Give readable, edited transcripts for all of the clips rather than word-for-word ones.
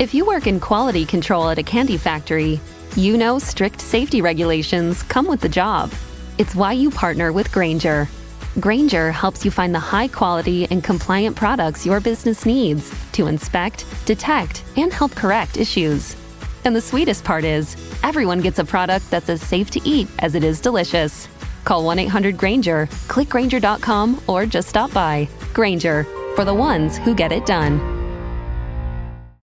If you work in quality control at a candy factory, you know strict safety regulations come with the job. It's why you partner with Grainger. Grainger helps you find the high-quality and compliant products your business needs to inspect, detect, and help correct issues. And the sweetest part is, everyone gets a product that's as safe to eat as it is delicious. Call 1-800-GRAINGER, click Grainger.com, or just stop by. Grainger, for the ones who get it done.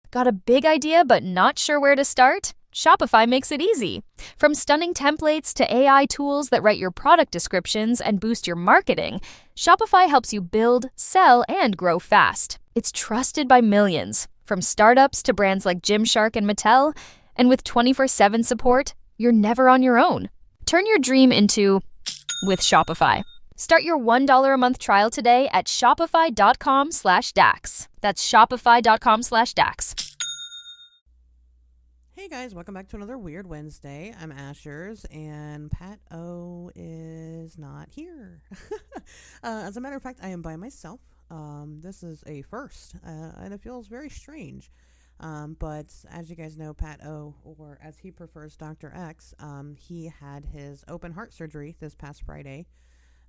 Got a big idea but not sure where to start? Shopify makes it easy. From stunning templates to AI tools that write your product descriptions and boost your marketing, Shopify helps you build, sell, and grow fast. It's trusted by millions, from startups to brands like Gymshark and Mattel. And with 24/7 support, you're never on your own. Turn your dream into with Shopify. Start your $1 a month trial today at shopify.com/dax. That's shopify.com/dax. Hey guys, welcome back to another Weird Wednesday. I'm Ashers, and Pat O is not here. As a matter of fact, I am by myself. This is a first, and it feels very strange. But as you guys know, Pat O, or as he prefers, Dr. X, he had his open heart surgery this past Friday.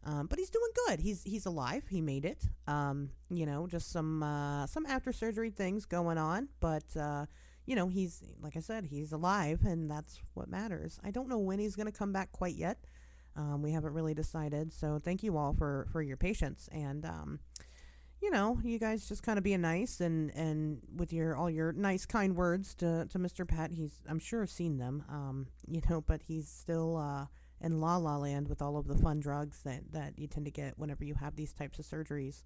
But he's doing good. He's alive. He made it. Just some after surgery things going on, but he's, like I said, he's alive, and that's what matters. I don't know when he's going to come back quite yet. We haven't really decided. So thank you all for your patience, and you guys just kind of being nice and with all your nice kind words to Mr. Pat. I'm sure I've seen them. But he's still in La La Land with all of the fun drugs that you tend to get whenever you have these types of surgeries.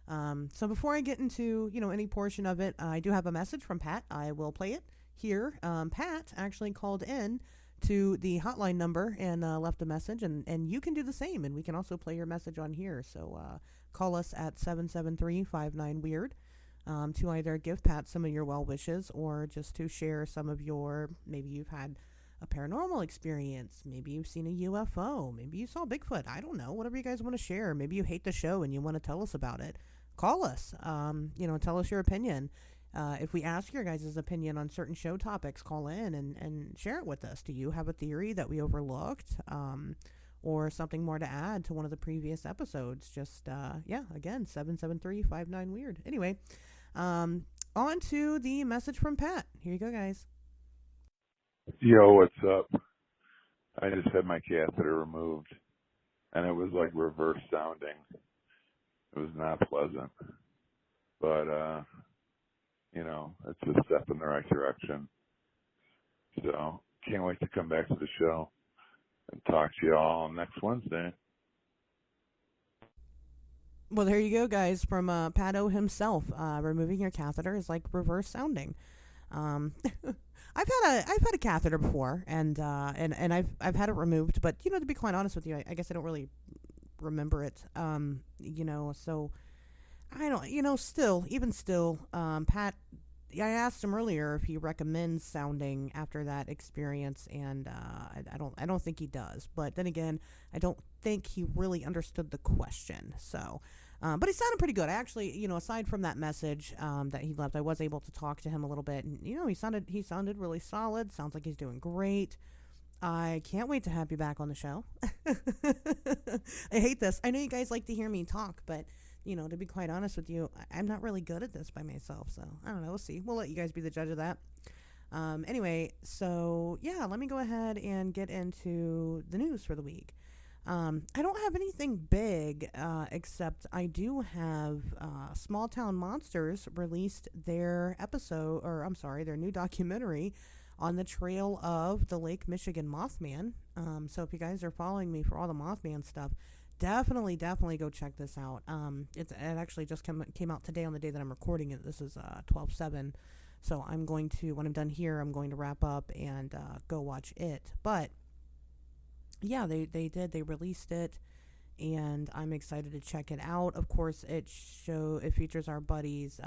So before I get into, any portion of it, I do have a message from Pat. I will play it here. Pat actually called in to the hotline number and left a message, and you can do the same, and we can also play your message on here. So call us at 773-59-WEIRD to either give Pat some of your well wishes or just to share some of maybe you've had a paranormal experience, maybe you've seen a UFO, maybe you saw Bigfoot, I don't know, whatever you guys want to share. Maybe you hate the show and you want to tell us about it. Call us, tell us your opinion. If we ask your guys' opinion on certain show topics, call in and share it with us. Do you have a theory that we overlooked, or something more to add to one of the previous episodes? Just, again, 773-59-WEIRD. Anyway, on to the message from Pat. Here you go, guys. Yo, what's up? I just had my catheter removed, and it was like reverse sounding. It was not pleasant, but it's a step in the right direction. So can't wait to come back to the show and talk to you all next Wednesday. Well, there you go, guys, from Pat O himself. Removing your catheter is like reverse sounding. I've had a catheter before, and I've had it removed, but to be quite honest with you, I guess I don't really remember it. So I don't, still, Pat, I asked him earlier if he recommends sounding after that experience, and I don't think he does. But then again, I don't think he really understood the question. So. But he sounded pretty good. I actually, aside from that message that he left, I was able to talk to him a little bit, and he sounded really solid. Sounds like he's doing great. I can't wait to have you back on the show. I hate this. I know you guys like to hear me talk, but to be quite honest with you, I'm not really good at this by myself. So I don't know. We'll see. We'll let you guys be the judge of that. Anyway, so yeah, let me go ahead and get into the news for the week. I don't have anything big, except I do have Small Town Monsters released their their new documentary on the trail of the Lake Michigan Mothman. So if you guys are following me for all the Mothman stuff, definitely go check this out. It actually just came out today on the day that I'm recording it. This is 12/7. So I'm going to, when I'm done here, I'm going to wrap up and go watch it. But yeah, they released it, and I'm excited to check it out. Of course, it features our buddies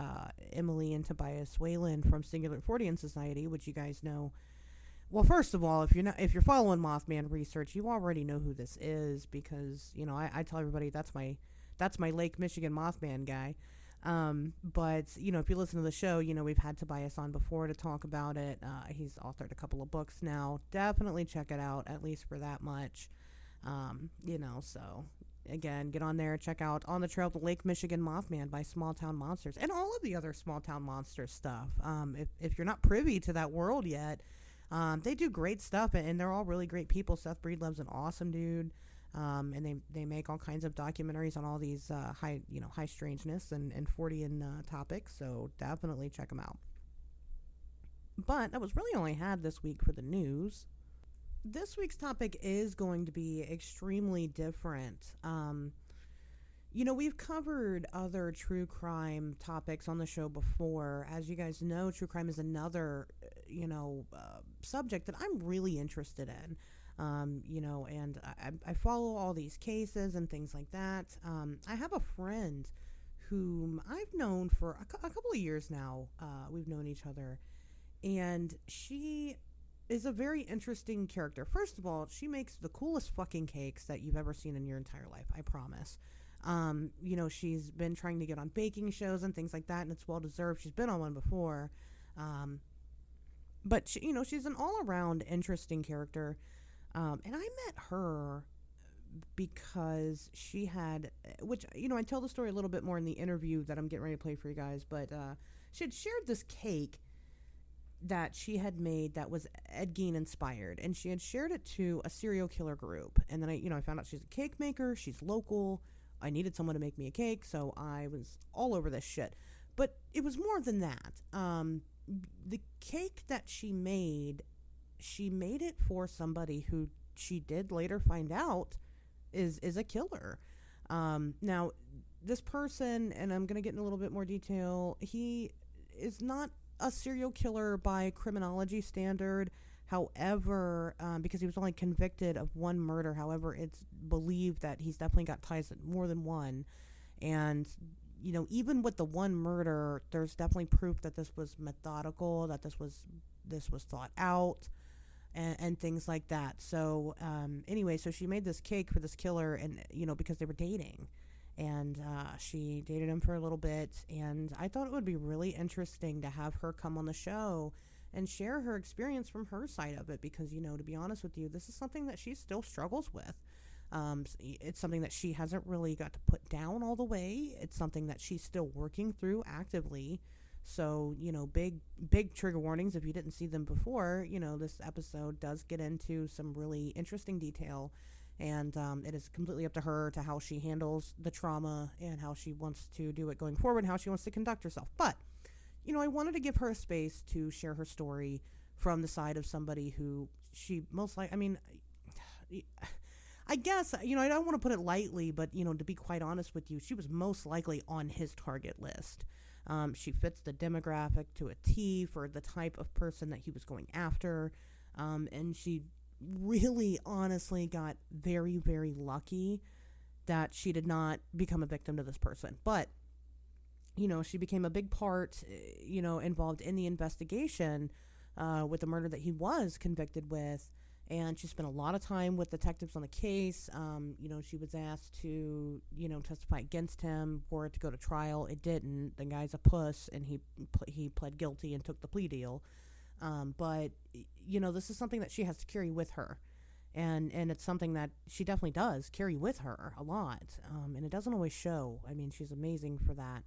Emily and Tobias Whalen from Singular Fortean Society, which you guys know. Well, first of all, if you're following Mothman research, you already know who this is, because I tell everybody that's my Lake Michigan Mothman guy. But, if you listen to the show, we've had Tobias on before to talk about it. He's authored a couple of books now. Definitely check it out, at least for that much. So again, get on there, check out On the Trail of the Lake Michigan Mothman by Small Town Monsters and all of the other Small Town Monsters stuff. If you're not privy to that world yet, they do great stuff, and they're all really great people. Seth Breedlove's an awesome dude. And they make all kinds of documentaries on all these high strangeness and Fortean topics, so definitely check them out. But that was really all I had this week for the news. This week's topic is going to be extremely different. We've covered other true crime topics on the show before. As you guys know, true crime is another, subject that I'm really interested in. And I follow all these cases and things like that. I have a friend whom I've known for a couple of years now. We've known each other, and she is a very interesting character. First of all, she makes the coolest fucking cakes that you've ever seen in your entire life, I promise. She's been trying to get on baking shows and things like that, and it's well deserved. She's been on one before. But she's an all-around interesting character. And I met her because she had, which, I tell the story a little bit more in the interview that I'm getting ready to play for you guys, but she had shared this cake that she had made that was Ed Gein inspired, and she had shared it to a serial killer group. And then I found out she's a cake maker, she's local. I needed someone to make me a cake, so I was all over this shit. But it was more than that. The cake that she made it for somebody who she did later find out is a killer. Now, this person, and I'm going to get in a little bit more detail, he is not a serial killer by criminology standard. However, because he was only convicted of one murder, however, it's believed that he's definitely got ties to more than one. And, even with the one murder, there's definitely proof that this was methodical, that this was thought out, and things like that. So, anyway, so she made this cake for this killer, and, because they were dating. And she dated him for a little bit, and I thought it would be really interesting to have her come on the show and share her experience from her side of it, because, to be honest with you, this is something that she still struggles with. It's something that she hasn't really got to put down all the way. It's something that she's still working through actively. So, big trigger warnings if you didn't see them before. This episode does get into some really interesting detail. And it is completely up to her to how she handles the trauma and how she wants to do it going forward, and how she wants to conduct herself. But, I wanted to give her a space to share her story from the side of somebody who she most likely, I guess, I don't want to put it lightly, but, to be quite honest with you, she was most likely on his target list. She fits the demographic to a T for the type of person that he was going after. And she really honestly got very, very lucky that she did not become a victim to this person. But, she became a big part, involved in the investigation with the murder that he was convicted with. And she spent a lot of time with detectives on the case. She was asked to, testify against him for it to go to trial. It didn't. The guy's a puss, and he pled guilty and took the plea deal. But, this is something that she has to carry with her. And it's something that she definitely does carry with her a lot. And it doesn't always show. She's amazing for that.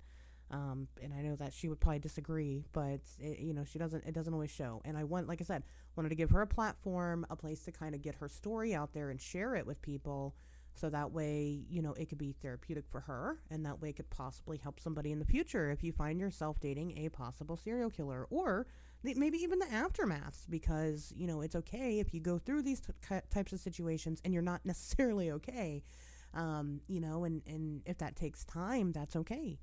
And I know that she would probably disagree, but it doesn't always show. And like I said, wanted to give her a platform, a place to kind of get her story out there and share it with people. So that way, it could be therapeutic for her, and that way it could possibly help somebody in the future if you find yourself dating a possible serial killer, or maybe even the aftermaths, because, it's okay if you go through these types of situations and you're not necessarily okay, and if that takes time, that's okay.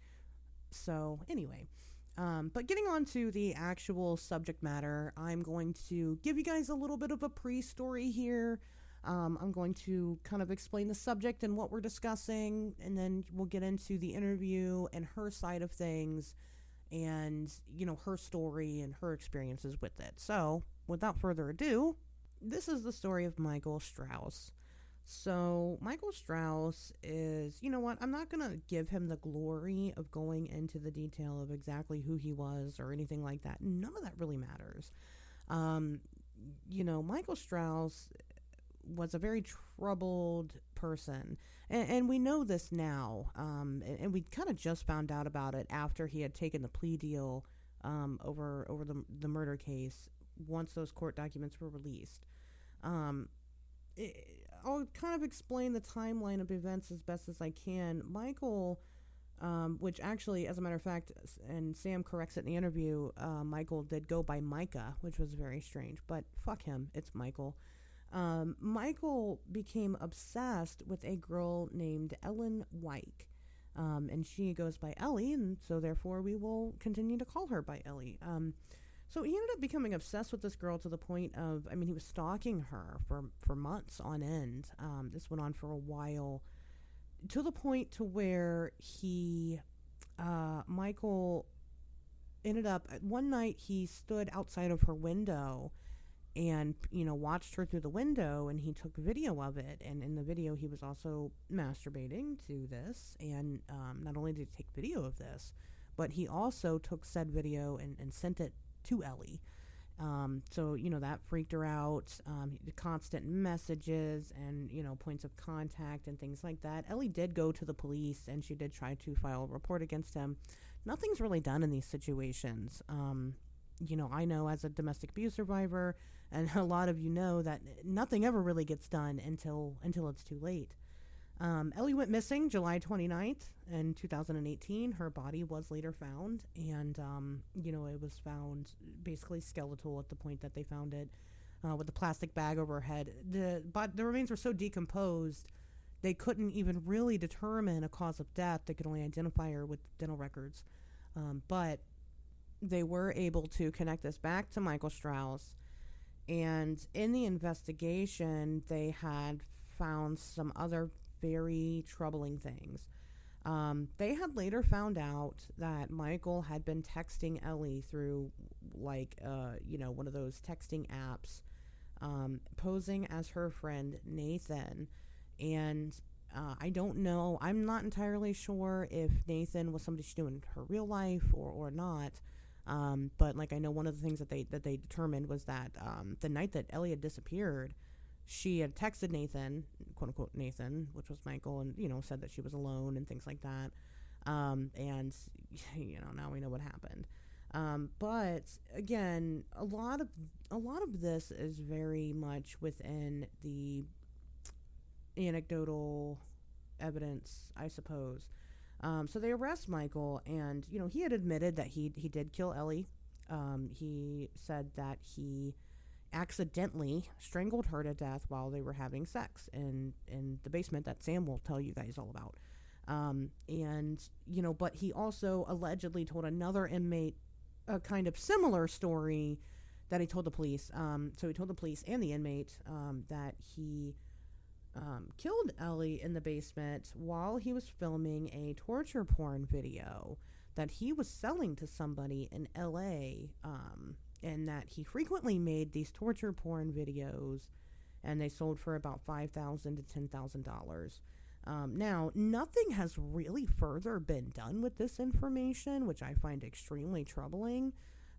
So anyway, but getting on to the actual subject matter, I'm going to give you guys a little bit of a pre-story here. I'm going to kind of explain the subject and what we're discussing, and then we'll get into the interview and her side of things, and, her story and her experiences with it. So, without further ado, this is the story of Michael Strauss. So Michael Strauss is, you know what, I'm not going to give him the glory of going into the detail of exactly who he was or anything like that. None of that really matters. Um, Michael Strauss was a very troubled person. And we know this now. And we kind of just found out about it after he had taken the plea deal over the murder case once those court documents were released. Um, I'll kind of explain the timeline of events as best as I can. Michael, which actually, as a matter of fact, and Sam corrects it in the interview, Michael did go by Micah, which was very strange, but fuck him, it's Michael. Michael became obsessed with a girl named Ellen Wyke, and she goes by Ellie, and so therefore we will continue to call her by Ellie. So he ended up becoming obsessed with this girl to the point of, he was stalking her for months on end. This went on for a while, to the point to where Michael ended up, one night he stood outside of her window and, watched her through the window, and he took video of it. And in the video, he was also masturbating to this. And not only did he take video of this, but he also took said video and sent it to Ellie. So that freaked her out. The constant messages and, points of contact and things like that. Ellie did go to the police, and she did try to file a report against him. Nothing's really done in these situations. I know as a domestic abuse survivor, and a lot of you know, that nothing ever really gets done until it's too late. Ellie went missing July 29th in 2018. Her body was later found, and, it was found basically skeletal at the point that they found it, with a plastic bag over her head. The remains were so decomposed, they couldn't even really determine a cause of death. They could only identify her with dental records. But they were able to connect this back to Michael Strauss, and in the investigation, they had found some other very troubling things. They had later found out that Michael had been texting Ellie through one of those texting apps, posing as her friend Nathan. And I don't know, I'm not entirely sure if Nathan was somebody she knew in her real life or not. But I know one of the things that they determined was that the night that Ellie had disappeared, she had texted Nathan, quote unquote Nathan, which was Michael, and said that she was alone and things like that. And now we know what happened. But again, a lot of this is very much within the anecdotal evidence, I suppose. So they arrest Michael, and he had admitted that he did kill Ellie. He said that he accidentally strangled her to death while they were having sex in the basement that Sam will tell you guys all about. But he also allegedly told another inmate a kind of similar story that he told the police. So he told the police and the inmate that he killed Ellie in the basement while he was filming a torture porn video that he was selling to somebody in LA, and that he frequently made these torture porn videos, and they sold for about $5,000 to $10,000. Now, nothing has really further been done with this information, which I find extremely troubling.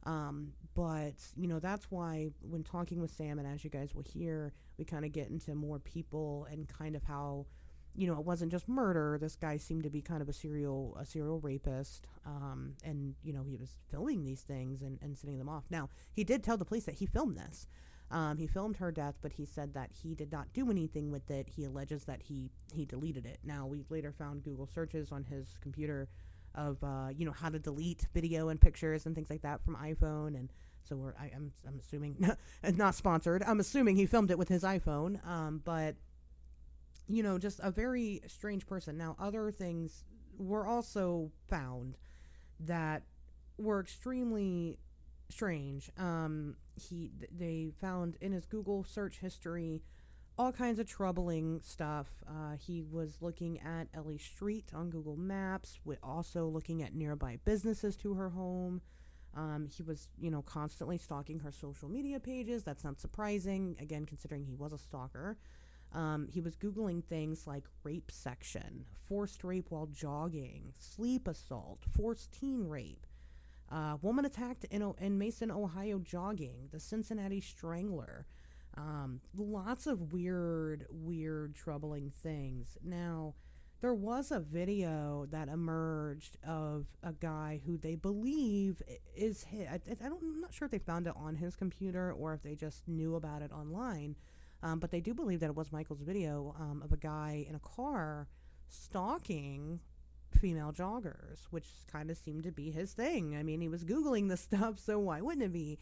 But that's why when talking with Sam, and as you guys will hear, we kind of get into more people and kind of how, it wasn't just murder. This guy seemed to be kind of a serial rapist. And he was filming these things and sending them off. Now, he did tell the police that he filmed this. He filmed her death, but he said that he did not do anything with it. He alleges that he deleted it. Now, we later found Google searches on his computer of how to delete video and pictures and things like that from iPhone, and so I'm assuming not sponsored. I'm assuming he filmed it with his iPhone, but just a very strange person. Now, other things were also found that were extremely strange. They found in his Google search history all kinds of troubling stuff. He was looking at Ellie Street on Google Maps, also looking at nearby businesses to her home. He was, constantly stalking her social media pages. That's not surprising, again, considering he was a stalker. He was Googling things like rape section, forced rape while jogging, sleep assault, forced teen rape, woman attacked in Mason, Ohio jogging, the Cincinnati Strangler. Lots of weird, troubling things. Now, there was a video that emerged of a guy who they believe is his. I'm not sure if they found it on his computer or if they just knew about it online. But they do believe that it was Michael's video of a guy in a car stalking female joggers, which kind of seemed to be his thing. I mean, he was Googling this stuff, so why wouldn't it be?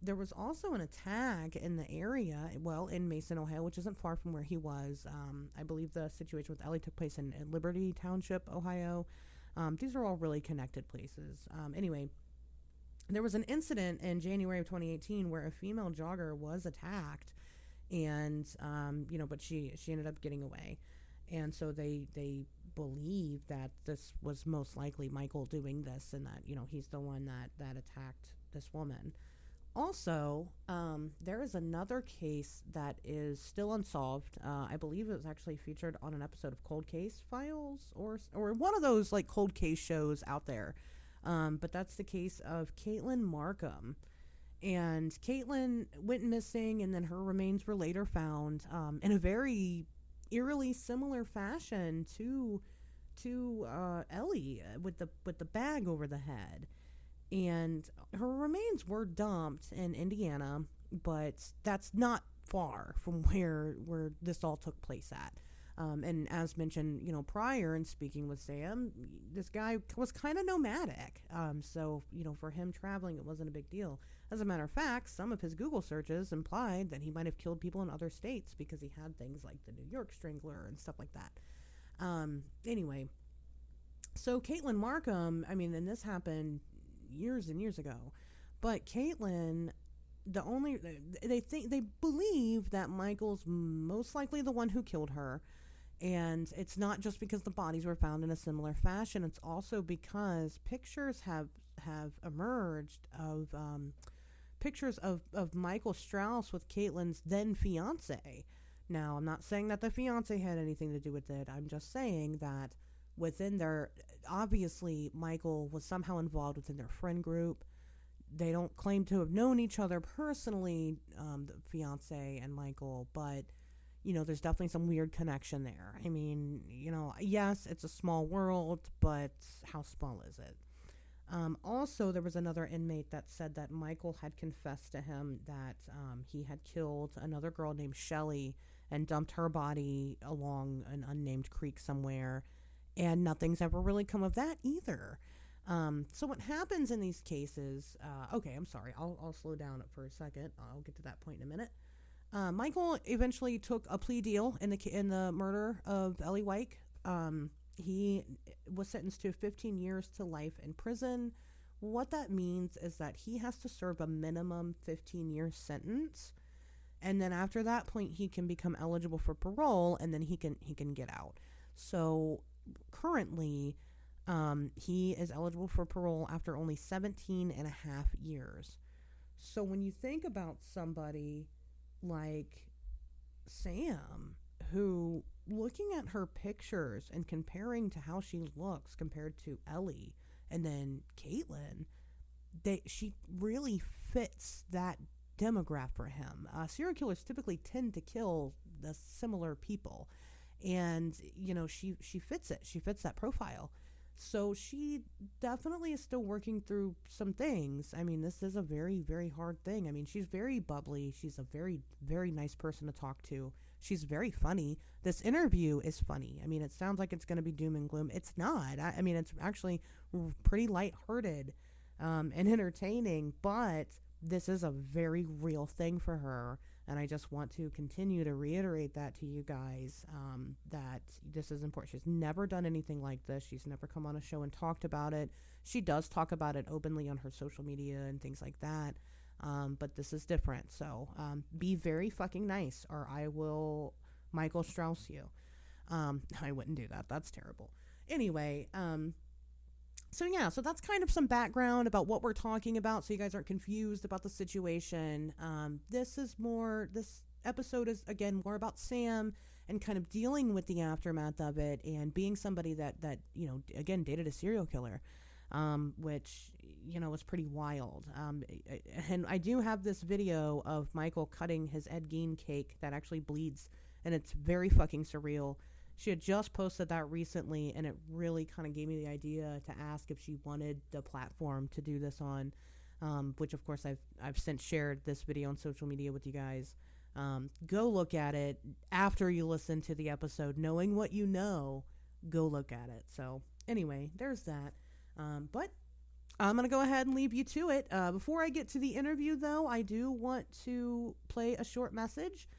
There was also an attack in the area, in Mason, Ohio, which isn't far from where he was. I believe the situation with Ellie took place in Liberty Township, Ohio. These are all really connected places. Anyway, there was an incident in January of 2018 where a female jogger was attacked, and but she ended up getting away. And so they believe that this was most likely Michael doing this, and that he's the one that attacked this woman. Also, there is another case that is still unsolved. I believe it was actually featured on an episode of Cold Case Files or one of those like cold case shows out there. But that's the case of Caitlin Markham. And Caitlin went missing, and then her remains were later found in a very eerily similar fashion to Ellie with the bag over the head. And her remains were dumped in Indiana, but that's not far from where this all took place at. And as mentioned, prior in speaking with Sam, this guy was kind of nomadic. So, for him traveling, it wasn't a big deal. As a matter of fact, some of his Google searches implied that he might have killed people in other states because he had things like the New York Strangler and stuff like that. Anyway, so Caitlin Markham, and this happened years and years ago, but Caitlin, they believe that Michael's most likely the one who killed her. And it's not just because the bodies were found in a similar fashion. It's also because pictures have emerged of pictures of Michael Strauss with Caitlin's then fiance. Now, I'm not saying that the fiance had anything to do with it. I'm just saying that within their, obviously Michael was somehow involved within their friend group. They don't claim to have known each other personally, the fiance and Michael, but there's definitely some weird connection there. Yes, it's a small world, but how small is it? Also, there was another inmate that said that Michael had confessed to him that he had killed another girl named Shelley and dumped her body along an unnamed creek somewhere, and nothing's ever really come of that either. So what happens in these cases, okay, I'm sorry, I'll slow down for a second. I'll get to that point in a minute. Michael eventually took a plea deal in the murder of Ellie Wyke. He was sentenced to 15 years to life in prison. What that means is that he has to serve a minimum 15-year sentence, and then after that point, he can become eligible for parole, and then he can get out. So currently, he is eligible for parole after only 17 and a half years. So when you think about somebody like Sam, who, looking at her pictures and comparing to how she looks compared to Ellie and then Caitlin, she really fits that demographic for him. Serial killers typically tend to kill the similar people, and she fits it. She fits that profile. So she definitely is still working through some things. This is a very, very hard thing. She's very bubbly. She's a very, very nice person to talk to. She's very funny. This interview is funny. It sounds like it's going to be doom and gloom. It's not. It's actually pretty lighthearted and entertaining, but this is a very real thing for her. And I just want to continue to reiterate that to you guys, that this is important. She's never done anything like this. She's never come on a show and talked about it. She does talk about it openly on her social media and things like that. But this is different. So be very fucking nice, or I will Michael Strauss you. I wouldn't do that. That's terrible. Anyway, so that's kind of some background about what we're talking about, so you guys aren't confused about the situation. This episode is, again, more about Sam and kind of dealing with the aftermath of it and being somebody that again, dated a serial killer, which, was pretty wild. And I do have this video of Michael cutting his Ed Gein cake that actually bleeds, and it's very fucking surreal. She had just posted that recently, and it really kind of gave me the idea to ask if she wanted the platform to do this on, which of course I've since shared this video on social media with you guys. Go look at it after you listen to the episode, knowing what you know. Go look at it. So anyway, there's that. But I'm going to go ahead and leave you to it. Before I get to the interview, though, I do want to play a short message.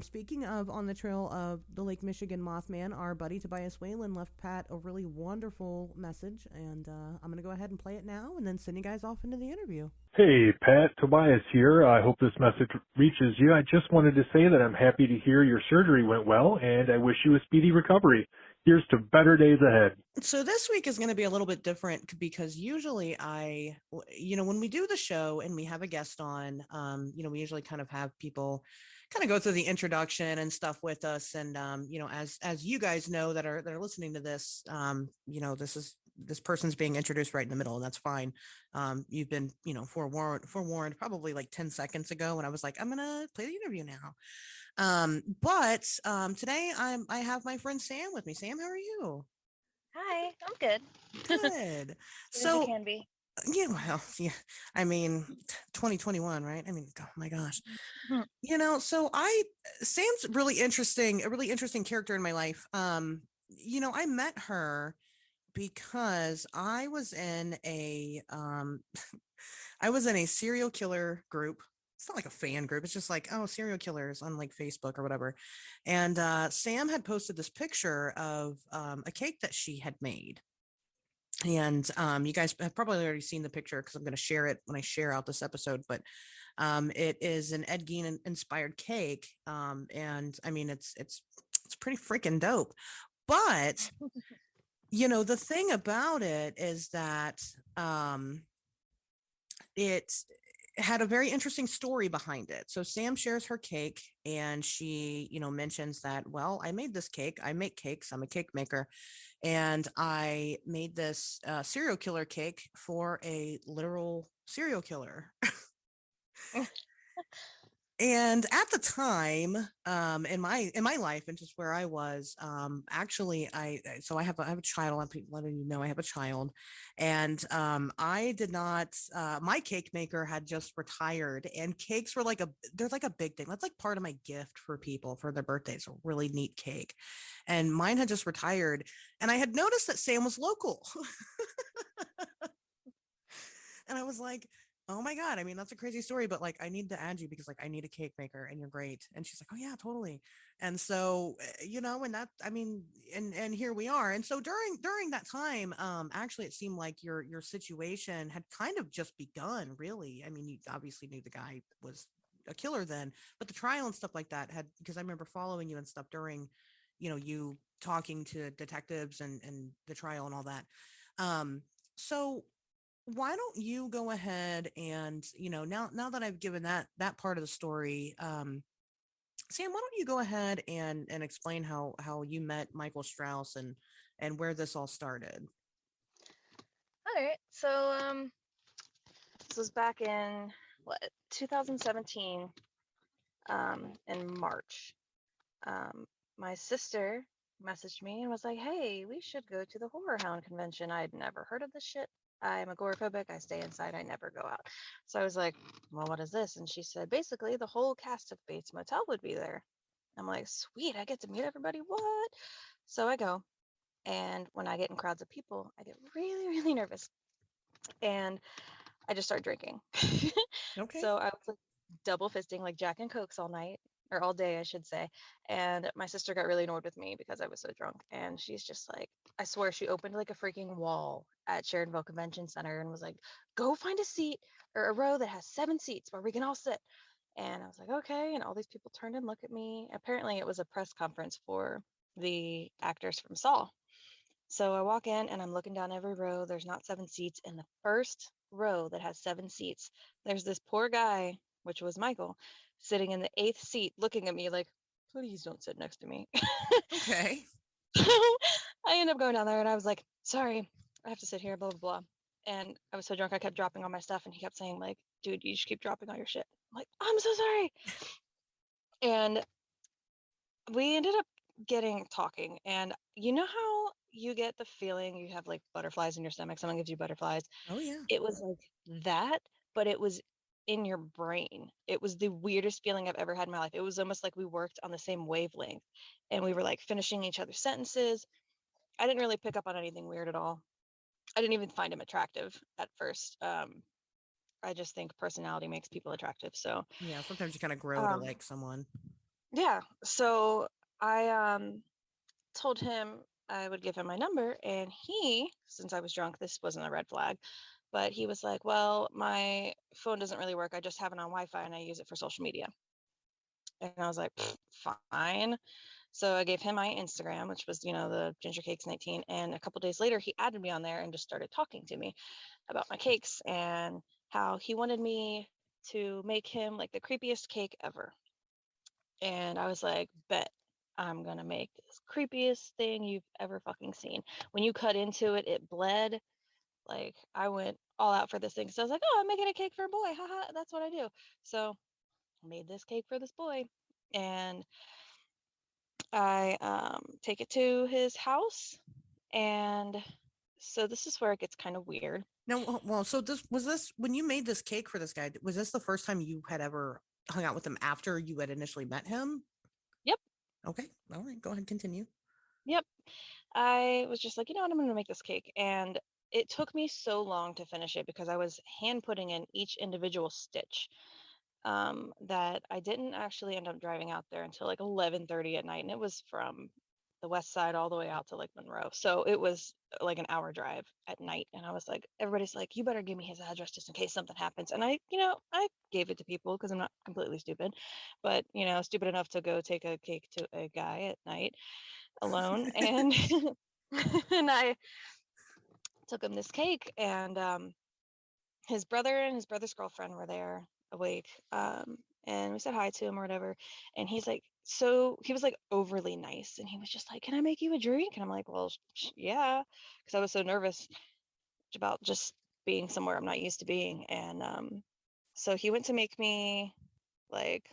Speaking of On the Trail of the Lake Michigan Mothman, our buddy Tobias Whalen left Pat a really wonderful message, and I'm going to go ahead and play it now and then send you guys off into the interview. Hey, Pat, Tobias here. I hope this message reaches you. I just wanted to say that I'm happy to hear your surgery went well, and I wish you a speedy recovery. Here's to better days ahead. So this week is going to be a little bit different because usually when we do the show and we have a guest on, we usually kind of have people kind of go through the introduction and stuff with us. And, as you guys know that are listening to this, this person's being introduced right in the middle, and that's fine. You've been, forewarned probably like 10 seconds ago when I was like, I'm going to play the interview now. But today I have my friend Sam with me. Sam, how are you? Hi, I'm good. Good. So can be. Yeah, well, yeah. I mean, 2021, right? I mean, oh my gosh. So Sam's a really interesting character in my life. I met her because I was in a serial killer group. It's not like a fan group. It's just like, serial killers on like Facebook or whatever. And Sam had posted this picture of a cake that she had made. And you guys have probably already seen the picture because I'm going to share it when I share out this episode. But it is an Ed Gein inspired cake. And I mean, it's pretty freaking dope. But, the thing about it is that it had a very interesting story behind it. So Sam shares her cake and she, mentions that, well, I made this cake. I make cakes. I'm a cake maker. And I made this serial killer cake for a literal serial killer. And at the time, in my life and just where I was, actually, I have a child. I'm letting you know I have a child, and I did not. My cake maker had just retired, and cakes were they're like a big thing. That's like part of my gift for people for their birthdays. A really neat cake, and mine had just retired, and I had noticed that Sam was local, and I was like, oh my God. I mean, that's a crazy story, but like, I need to add you because like, I need a cake maker and you're great. And she's like, oh yeah, totally. And so, and that, I mean, and here we are. And so during that time, actually it seemed like your situation had kind of just begun, really. I mean, you obviously knew the guy was a killer then, but the trial and stuff like that because I remember following you and stuff during, you talking to detectives and the trial and all that. So why don't you go ahead and, now that I've given that part of the story, Sam, why don't you go ahead and explain how you met Michael Strauss and where this all started? All right. So this was back in 2017, in March. My sister messaged me and was like, hey, we should go to the Horror Hound convention. I'd never heard of this shit. I'm agoraphobic. I stay inside. I never go out. So I was like, well, what is this? And she said, basically, the whole cast of Bates Motel would be there. I'm like, sweet, I get to meet everybody. What? So I go. And when I get in crowds of people, I get really, really nervous. And I just start drinking. Okay. So I was like double fisting like Jack and Cokes all night. Or all day, I should say. And my sister got really annoyed with me because I was so drunk. And she's just like, I swear she opened like a freaking wall at Sheridanville Convention Center and was like, go find a seat or a row that has 7 seats where we can all sit. And I was like, okay. And all these people turned and looked at me. Apparently it was a press conference for the actors from Saw. So I walk in and I'm looking down every row. There's not 7 seats. In the first row that has 7 seats, there's this poor guy which was Michael, sitting in the 8th seat looking at me like, please don't sit next to me. Okay. I ended up going down there and I was like, sorry, I have to sit here, blah, blah, blah. And I was so drunk, I kept dropping all my stuff. And he kept saying, like, dude, you just keep dropping all your shit. I'm like, I'm so sorry. And we ended up getting talking. And you know how you get the feeling you have like butterflies in your stomach? Someone gives you butterflies. Oh yeah. It was like that, but it was in your brain. It was the weirdest feeling I've ever had in my life. It was almost like we worked on the same wavelength and we were like finishing each other's sentences. I didn't really pick up on anything weird at all. I didn't even find him attractive at first. I just think personality makes people attractive. So Yeah. Sometimes you kind of grow to like someone. yeah. So I told him I would give him my number, and he, since I was drunk, this wasn't a red flag, but he was like, well, my phone doesn't really work. I just have it on Wi-Fi and I use it for social media. And I was like, fine. So I gave him my Instagram, which was, the Ginger Cakes 19. And a couple days later, he added me on there and just started talking to me about my cakes and how he wanted me to make him like the creepiest cake ever. And I was like, bet I'm going to make this creepiest thing you've ever fucking seen. When you cut into it, it bled. Like I went all out for this thing. So I was like, oh, I'm making a cake for a boy. Haha, that's what I do. So I made this cake for this boy. And I take it to his house. And so this is where it gets kind of weird. No, well, so this when you made this cake for this guy, was this the first time you had ever hung out with him after you had initially met him? Yep. Okay. All right. Go ahead. Continue. Yep. I was just like, you know what, I'm going to make this cake. And it took me so long to finish it because I was hand putting in each individual stitch that I didn't actually end up driving out there until like 11:30 at night. And it was from the west side all the way out to like Monroe. So it was like an hour drive at night. And I was like, everybody's like, you better give me his address just in case something happens. And I gave it to people because I'm not completely stupid, but, stupid enough to go take a cake to a guy at night alone. And, and I took him this cake and his brother and his brother's girlfriend were there awake. And we said hi to him or whatever. And he's like, so he was like overly nice. And he was just like, can I make you a drink? And I'm like, well, yeah. Because I was so nervous about just being somewhere I'm not used to being. And so he went to make me like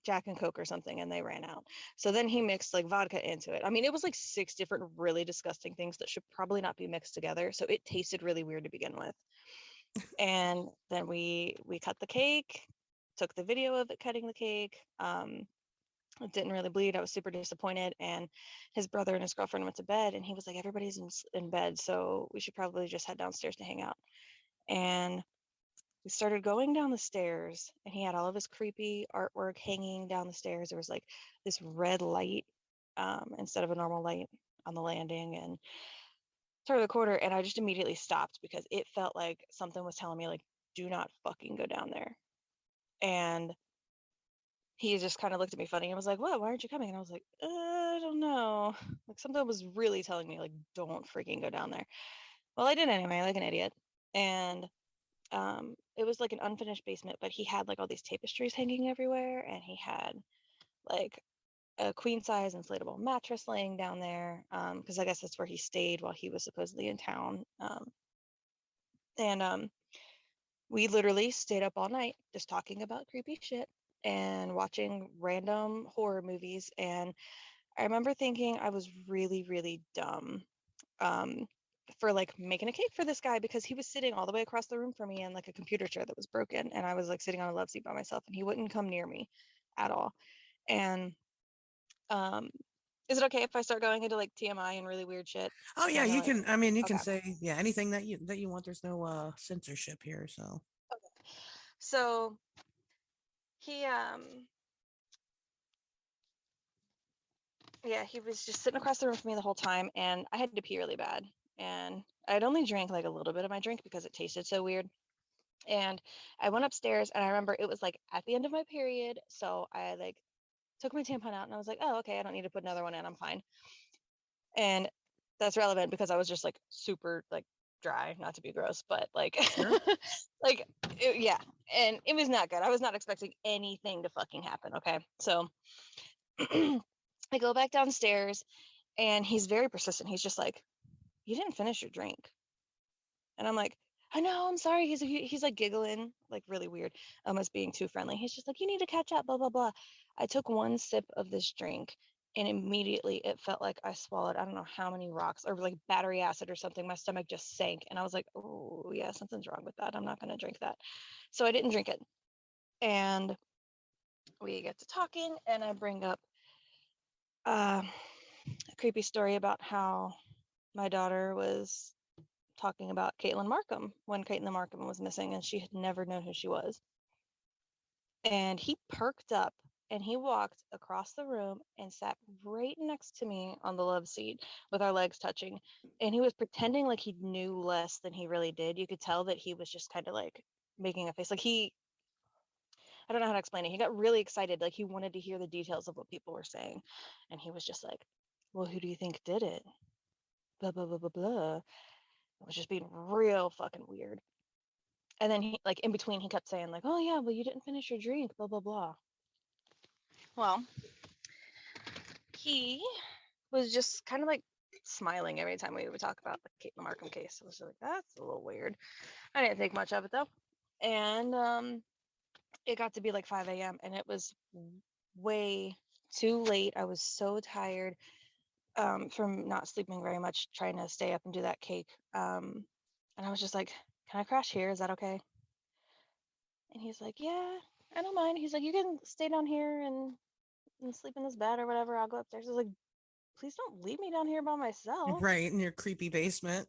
Jack and Coke or something, and they ran out. So then he mixed like vodka into it. I mean, it was like 6 different really disgusting things that should probably not be mixed together. So it tasted really weird to begin with. And then we cut the cake, took the video of it cutting the cake. It didn't really bleed. I was super disappointed. And his brother and his girlfriend went to bed, and he was like, everybody's in bed, so we should probably just head downstairs to hang out. And we started going down the stairs, and he had all of his creepy artwork hanging down the stairs. There was like this red light instead of a normal light on the landing, and turned the corner, and I just immediately stopped because it felt like something was telling me like, do not fucking go down there. And he just kind of looked at me funny and was like, what, why aren't you coming? And I was like, I don't know. Like something was really telling me like, don't freaking go down there. Well, I did anyway, like an idiot. And it was like an unfinished basement, but he had like all these tapestries hanging everywhere, and he had like a queen size inflatable mattress laying down there because I guess that's where he stayed while he was supposedly in town. And we literally stayed up all night just talking about creepy shit and watching random horror movies. And I remember thinking I was really, really dumb for like making a cake for this guy because he was sitting all the way across the room from me in like a computer chair that was broken, and I was like sitting on a love seat by myself, and he wouldn't come near me at all. And is it okay if I start going into like TMI and really weird shit? Oh yeah, you can. I mean, you can Okay. say anything that you want. There's no censorship here, so. Okay. So he he was just sitting across the room from me the whole time, and I had to pee really bad, and I'd only drank like a little bit of my drink because it tasted so weird. And I went upstairs, and I remember it was like at the end of my period, so I like took my tampon out, and I was like, oh, okay, I don't need to put another one in, I'm fine. And that's relevant because I was just like super like dry, not to be gross, but like, Sure. like, yeah. And it was not good. I was not expecting anything to fucking happen. Okay. So I go back downstairs and he's very persistent. He's just like, you didn't finish your drink. And I'm like, I know, I'm sorry. He's like giggling, like really weird, almost being too friendly. He's just like, you need to catch up, blah, blah, blah. I took one sip of this drink and immediately it felt like I swallowed, I don't know how many rocks or like battery acid or something. My stomach just sank. And I was like, oh, yeah, something's wrong with that. I'm not going to drink that. So I didn't drink it. And we get to talking and I bring up a creepy story about how my daughter was talking about Caitlin Markham when Caitlin Markham was missing and she had never known who she was. And he perked up and he walked across the room and sat right next to me on the love seat with our legs touching. And he was pretending like he knew less than he really did. You could tell that he was just kind of like making a face. Like I don't know how to explain it. He got really excited. Like he wanted to hear the details of what people were saying. And he was just like, well, who do you think did it? Blah, blah, blah, blah, blah. It was just being real fucking weird. And then he, like, in between, he kept saying, like, oh, yeah, well, you didn't finish your drink, blah, blah, blah. Well, he was just kind of like smiling every time we would talk about the Caitlin Markham case. I was just like, that's a little weird. I didn't think much of it, though. And it got to be like 5 a.m. and it was way too late. I was so tired from not sleeping very much, trying to stay up and do that cake. And I was just like, can I crash here? Is that okay? And he's like, yeah, I don't mind. He's like, you can stay down here and sleep in this bed or whatever. I'll go upstairs. I was like, please don't leave me down here by myself. Right, in your creepy basement.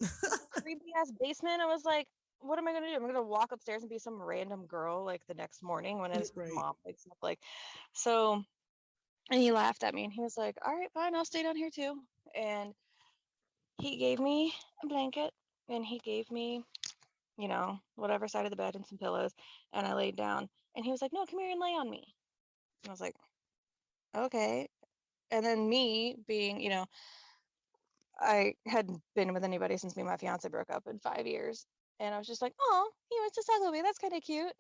Creepy ass basement. I was like, what am I gonna do? I'm gonna walk upstairs and be some random girl like the next morning when his Right. mom wakes up. Like, so, and he laughed at me and he was like, all right, fine, I'll stay down here too. And he gave me a blanket and he gave me, you know, whatever side of the bed and some pillows. And I laid down and he was like, no, come here and lay on me. And I was like, okay. And then me being, you know, I hadn't been with anybody since me and my fiance broke up in 5 years. And I was just like, oh, he wants to snuggle me. That's kind of cute.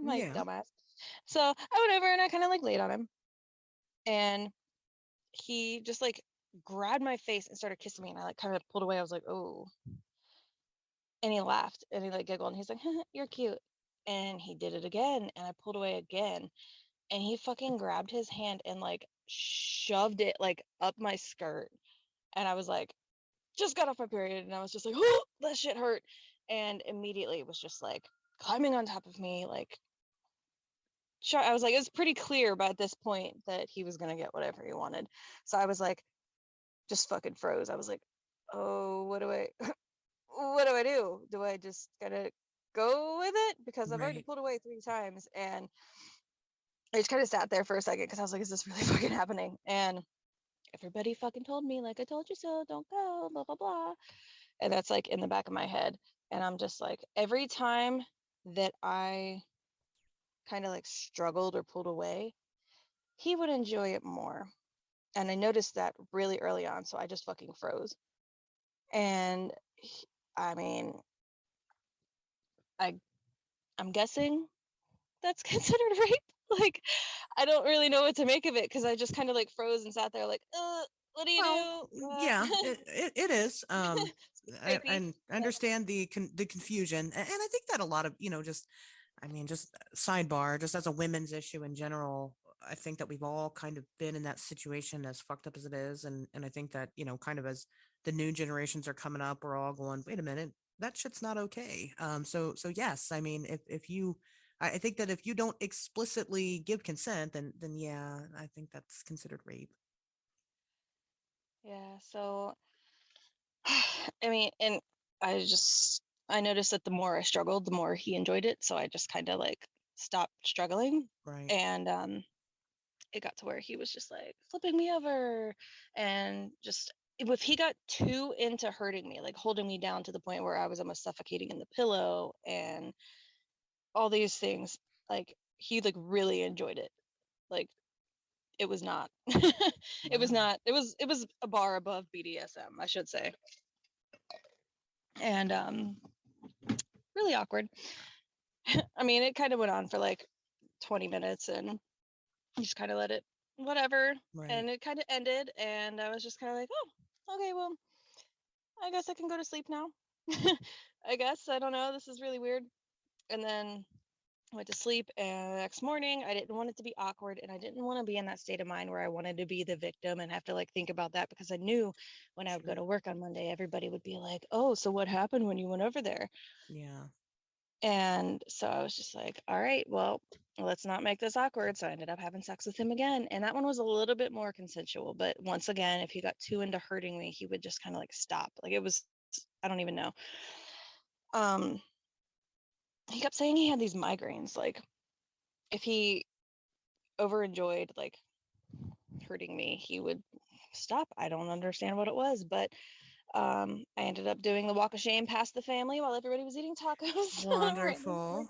My Yeah. dumbass. So I went over and I kind of like laid on him. And he just like grabbed my face and started kissing me. And I like kind of pulled away. I was like, oh. And he laughed and he like giggled and he's like, you're cute. And he did it again. And I pulled away again. And he fucking grabbed his hand and like shoved it like up my skirt. And I was like, just got off my period. And I was just like, oh, that shit hurt. And immediately it was just like climbing on top of me. Like, sure. I was like, it was pretty clear by this point that he was going to get whatever he wanted. So I was like, just fucking froze. I was like, oh, what do I do? Do I just gotta go with it? Because I've already Right. pulled away 3 times. And I just kind of sat there for a second because I was like, is this really fucking happening? And everybody fucking told me, like, I told you so, don't go, blah, blah, blah. And that's like in the back of my head. And I'm just like, every time that I kind of like struggled or pulled away, he would enjoy it more. And I noticed that really early on. So I just fucking froze. And I mean, I'm guessing that's considered rape. Like, I don't really know what to make of it because I just kind of like froze and sat there like, what do you Well, do? yeah, it is. I Creepy. understand the confusion, and I think that a lot of just, I mean, just sidebar, just as a women's issue in general, I think that we've all kind of been in that situation, as fucked up as it is, and I think that kind of as the new generations are coming up, we're all going, wait a minute, that shit's not okay. So yes, I mean, if you, I think that if you don't explicitly give consent, then yeah, I think that's considered rape. Yeah, so I mean, and I noticed that the more I struggled, the more he enjoyed it. So I just kind of like stopped struggling. Right. And it got to where he was just like flipping me over and just if he got too into hurting me, like holding me down to the point where I was almost suffocating in the pillow and all these things, like he like really enjoyed it. Like it was not it was Wow. not it was a bar above BDSM, I should say. and really awkward. I mean, it kind of went on for like 20 minutes, and I just kind of let it, whatever, Right. and it kind of ended, and I was just kind of like, oh, okay, well, I guess I can go to sleep now. I guess, I don't know, this is really weird. And then I went to sleep, and the next morning I didn't want it to be awkward, and I didn't want to be in that state of mind where I wanted to be the victim and have to like think about that, because I knew when I would go Sure. to work on Monday, everybody would be like, oh, so what happened when you went over there? Yeah. And so I was just like, all right, well, let's not make this awkward. So I ended up having sex with him again. And that one was a little bit more consensual. But once again, if he got too into hurting me, he would just kind of like stop. Like it was, I don't even know. He kept saying he had these migraines. Like if he overenjoyed like hurting me, he would stop. I don't understand what it was, but I ended up doing the walk of shame past the family while everybody was eating tacos. Wonderful.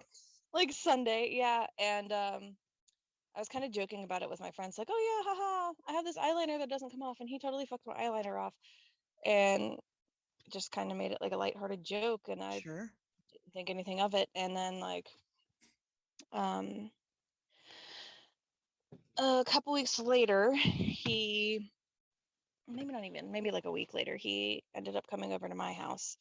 like Sunday, yeah. And I was kind of joking about it with my friends, like, oh yeah, haha, I have this eyeliner that doesn't come off, and he totally fucked my eyeliner off, and just kind of made it like a lighthearted joke, and I Sure. didn't think anything of it. And then like a couple weeks later, he maybe not even, maybe like a week later, he ended up coming over to my house,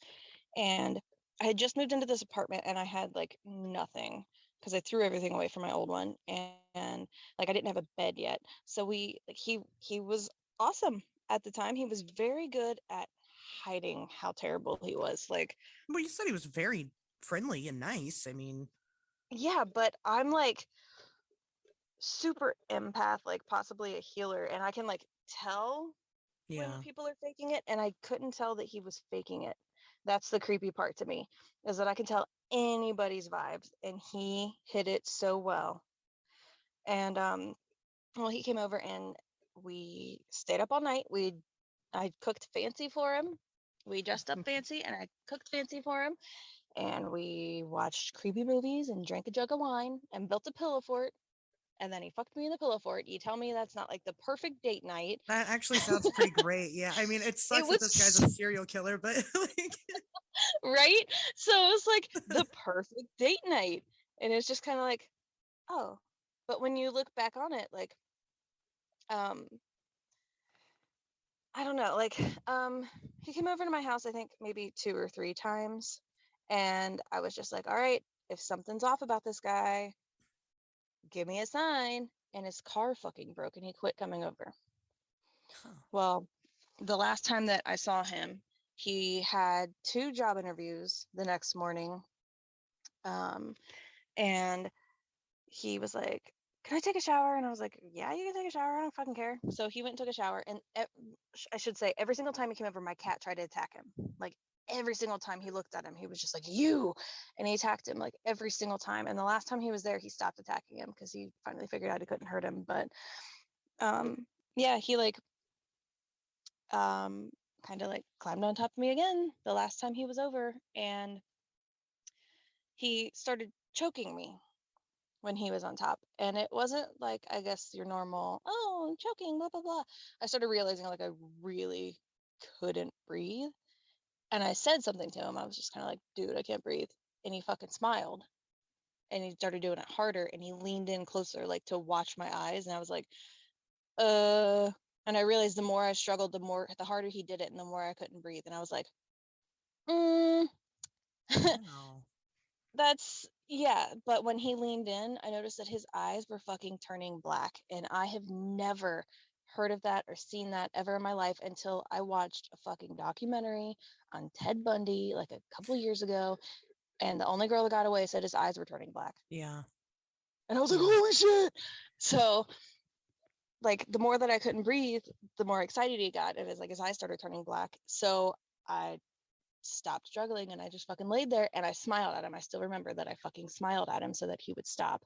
and I had just moved into this apartment, and I had like nothing because I threw everything away from my old one, and like I didn't have a bed yet. So he was awesome at the time. He was very good at hiding how terrible he was. Like, Well, you said he was very friendly and nice. I mean, yeah, but I'm like super empath, like possibly a healer, and I can like tell when yeah. people are faking it, and I couldn't tell that he was faking it. That's the creepy part to me, is that I can tell anybody's vibes, and he hit it so well. And well, he came over, and we stayed up all night. I cooked fancy for him. We dressed up fancy, and I cooked fancy for him, and we watched creepy movies and drank a jug of wine and built a pillow fort, and then he fucked me in the pillow fort. You tell me that's not like the perfect date night. That actually sounds pretty great. Yeah. I mean, it It sucks that this guy's was a serial killer, but like, right? So it was like the perfect date night. And it's just kind of like, oh. But when you look back on it, like, um, I don't know, like, he came over to my house, I think maybe 2 or 3 times. And I was just like, all right, if something's off about this guy, give me a sign. And his car fucking broke, and he quit coming over. huh. Well, the last time that I saw him, he had 2 job interviews the next morning. And he was like, can I take a shower? And I was like, yeah, you can take a shower. I don't fucking care. So he went and took a shower. And I should say, every single time he came over, my cat tried to attack him. Like every single time he looked at him, he was just like, you. And he attacked him like every single time. And the last time he was there, he stopped attacking him because he finally figured out he couldn't hurt him. But yeah, he like kind of like climbed on top of me again the last time he was over. And he started choking me when he was on top. And it wasn't like, I guess, your normal, oh, I'm choking, blah, blah, blah. I started realizing like I really couldn't breathe. And I said something to him. I was just kind of like, dude, I can't breathe. And he fucking smiled. And he started doing it harder. And he leaned in closer, like to watch my eyes. And I was like, and I realized the more I struggled, the harder he did it, and the more I couldn't breathe. And I was like, Wow. That's yeah, but when he leaned in, I noticed that his eyes were fucking turning black, and I have never heard of that or seen that ever in my life until I watched a fucking documentary on Ted Bundy like a couple of years ago, and the only girl that got away said his eyes were turning black. Yeah. And I was like, Yeah. holy shit. So like the more that I couldn't breathe, the more excited he got. It was like his eyes started turning black. So I stopped struggling, and I just fucking laid there, and I smiled at him. I still remember that I fucking smiled at him so that he would stop.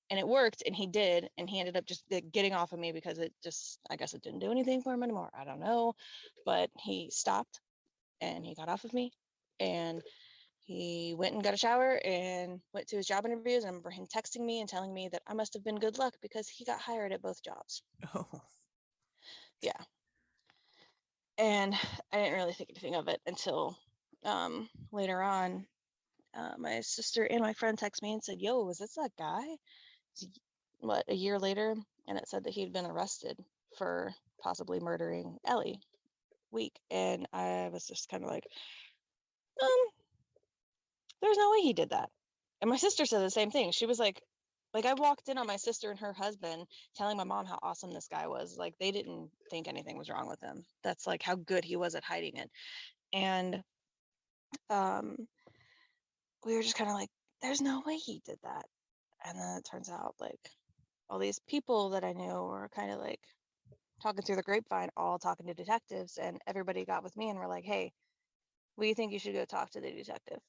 And it worked, and he did, and he ended up just getting off of me because it just, I guess it didn't do anything for him anymore. I don't know. But he stopped, and he got off of me, and he went and got a shower and went to his job interviews. I remember him texting me and telling me that I must have been good luck because he got hired at both jobs. Oh. Yeah. And I didn't really think anything of it until later on, my sister and my friend texted me and said, "Yo, was this that guy?" What, a year later, and it said that he'd been arrested for possibly murdering Ellie week, and I was just kind of like, um, there's no way he did that. And my sister said the same thing. She was like I walked in on my sister and her husband telling my mom how awesome this guy was. Like they didn't think anything was wrong with him. That's like how good he was at hiding it. And um, we were just kind of like, there's no way he did that. And then it turns out like all these people that I knew were kind of like talking through the grapevine, all talking to detectives, and everybody got with me and were like, hey, we think you should go talk to the detective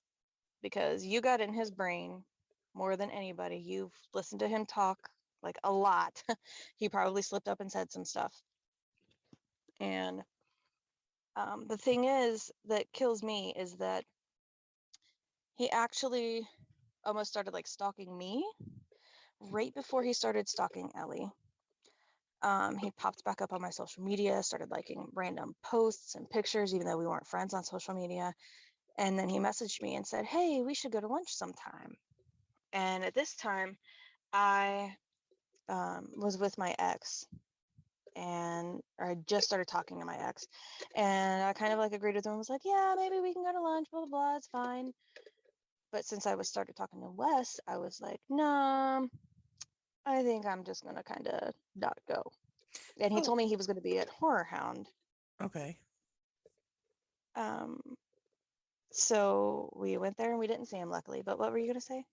because you got in his brain more than anybody. You've listened to him talk like a lot. He probably slipped up and said some stuff. And the thing is that kills me is that he actually almost started like stalking me right before he started stalking Ellie. He popped back up on my social media, started liking random posts and pictures, even though we weren't friends on social media. And then he messaged me and said, hey, we should go to lunch sometime. And at this time, I was with my ex, and I just started talking to my ex, and I kind of like agreed with him. I was like, yeah, maybe we can go to lunch, blah, blah, blah, it's fine. But since I was started talking to Wes, I was like, nah, I think I'm just going to kind of not go. And he So, told me he was going to be at Horror Hound. okay. Um, so we went there and we didn't see him, luckily. But what were you going to say?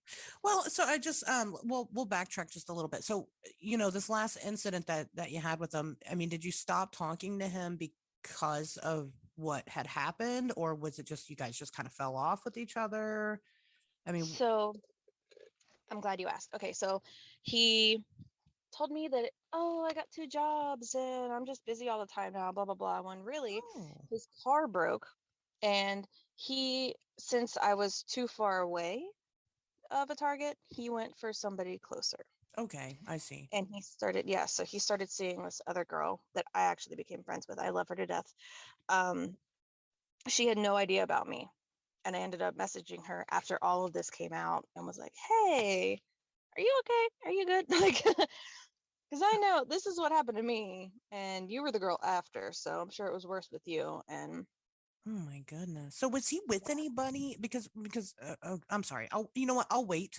Well, so I just we'll backtrack just a little bit. So, this last incident that you had with him, I mean, did you stop talking to him because of what had happened, or was it just you guys just kind of fell off with each other? I mean, So I'm glad you asked. Okay, so he told me that, oh, I got 2 jobs and I'm just busy all the time now, blah, blah, blah. When really oh, his car broke, and since I was too far away of a target, he went for somebody closer. okay, I see. And so he started seeing this other girl that I actually became friends with. I love her to death. She had no idea about me. And I ended up messaging her after all of this came out and was like, hey, are you okay? Are you good? Like, because I know this is what happened to me, and you were the girl after, so I'm sure it was worse with you. And Oh my goodness. So was he with anybody? Because I'm sorry. You know what? I'll wait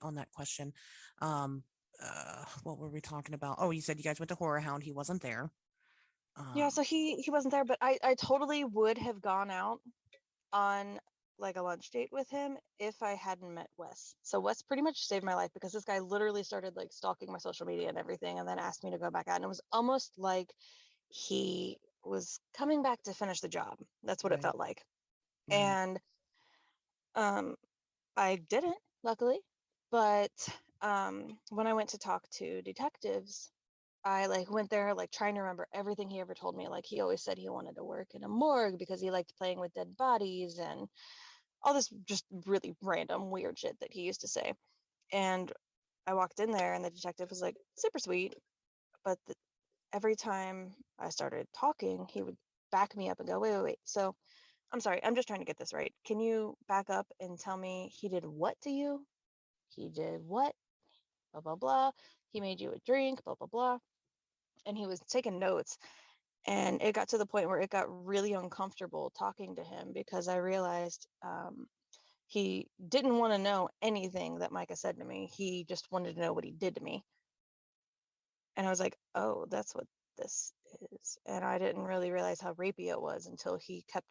on that question. Um, what were we talking about? Oh, you said you guys went to Horror Hound. He wasn't there. yeah, Um, so he wasn't there, but I totally would have gone out on like a lunch date with him if I hadn't met Wes. So Wes pretty much saved my life because this guy literally started like stalking my social media and everything, and then asked me to go back out. And it was almost like he was coming back to finish the job. That's what it right, felt like. right. And um, I didn't, luckily. But when I went to talk to detectives, I like went there like trying to remember everything he ever told me. Like he always said he wanted to work in a morgue because he liked playing with dead bodies and all this just really random weird shit that he used to say. And I walked in there and the detective was like super sweet, but every time I started talking, he would back me up and go, wait, wait, wait. So I'm sorry, I'm just trying to get this right. Can you back up and tell me he did what to you? He did what? Blah, blah, blah. He made you a drink, blah, blah, blah. And he was taking notes. And it got to the point where it got really uncomfortable talking to him because I realized he didn't want to know anything that Micah said to me. He just wanted to know what he did to me. And I was like, oh, that's what this is. And I didn't really realize how rapey it was until he kept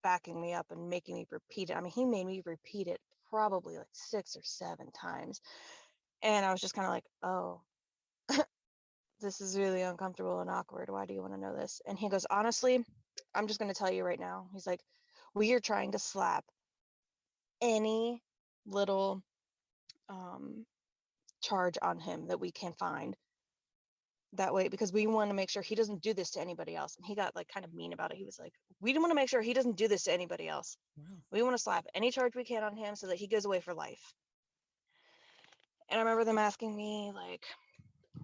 backing me up and making me repeat it. I mean, he made me repeat it probably like 6 or 7 times. And I was just kind of like, oh, this is really uncomfortable and awkward. Why do you want to know this? And he goes, honestly, I'm just going to tell you right now. He's like, we are trying to slap any little charge on him that we can find that way because we want to make sure he doesn't do this to anybody else. And he got like kind of mean about it. He was like, we want to make sure he doesn't do this to anybody else. Wow. We want to slap any charge we can on him so that he goes away for life. And I remember them asking me like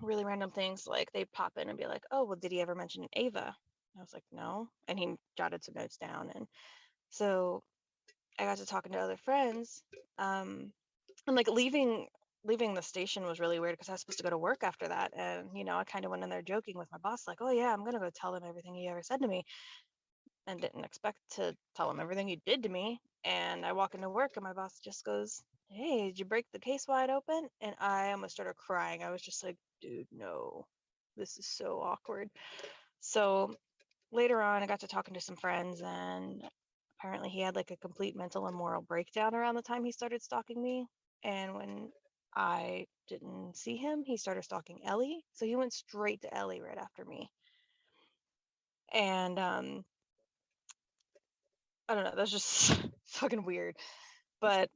really random things, like they'd pop in and be like, oh, well, did he ever mention Ava? I was like, no. And he jotted some notes down. And so I got to talking to other friends. And like leaving the station was really weird because I was supposed to go to work after that. And, I kind of went in there joking with my boss, like, oh, yeah, I'm going to go tell him everything he ever said to me, and didn't expect to tell him everything he did to me. And I walk into work and my boss just goes, hey, did you break the case wide open? And I almost started crying. I was just like, dude, no, this is so awkward. So later on, I got to talking to some friends, and apparently he had like a complete mental and moral breakdown around the time he started stalking me. And when I didn't see him, he started stalking Ellie. So he went straight to Ellie right after me. And I don't know, that's just fucking weird. But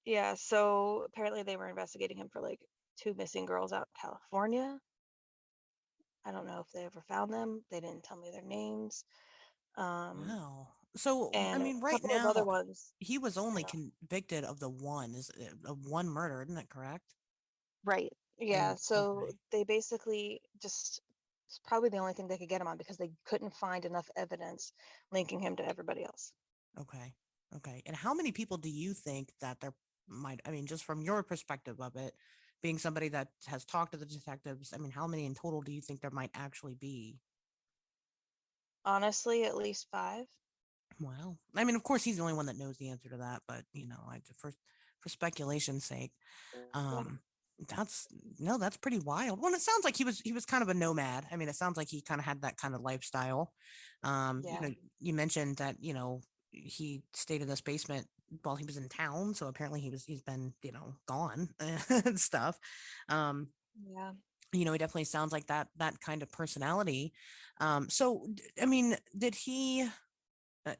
yeah, so apparently they were investigating him for like 2 missing girls out in California. I don't know if they ever found them. They didn't tell me their names. Wow. So, I And a mean, right couple of other now, ones, he was you only know. convicted of the one, of one murder, isn't that correct? Right. Yeah. And So okay, they basically just, it's probably the only thing they could get him on because they couldn't find enough evidence linking him to everybody else. okay, okay. And how many people do you think that there might, I mean, just from your perspective of it, being somebody that has talked to the detectives, I mean, how many in total do you think there might actually be? Honestly, at least 5. Well, I mean, of course, he's the only one that knows the answer to that, but for speculation's sake, Yeah. um, that's no, that's pretty wild. Well, it sounds like he was kind of a nomad. I mean, it sounds like he kind of had that kind of lifestyle. Yeah. You mentioned that he stayed in this basement while he was in town, so apparently he's been gone and stuff. Um, Yeah. he definitely sounds like that kind of personality. So I mean, did he? Uh,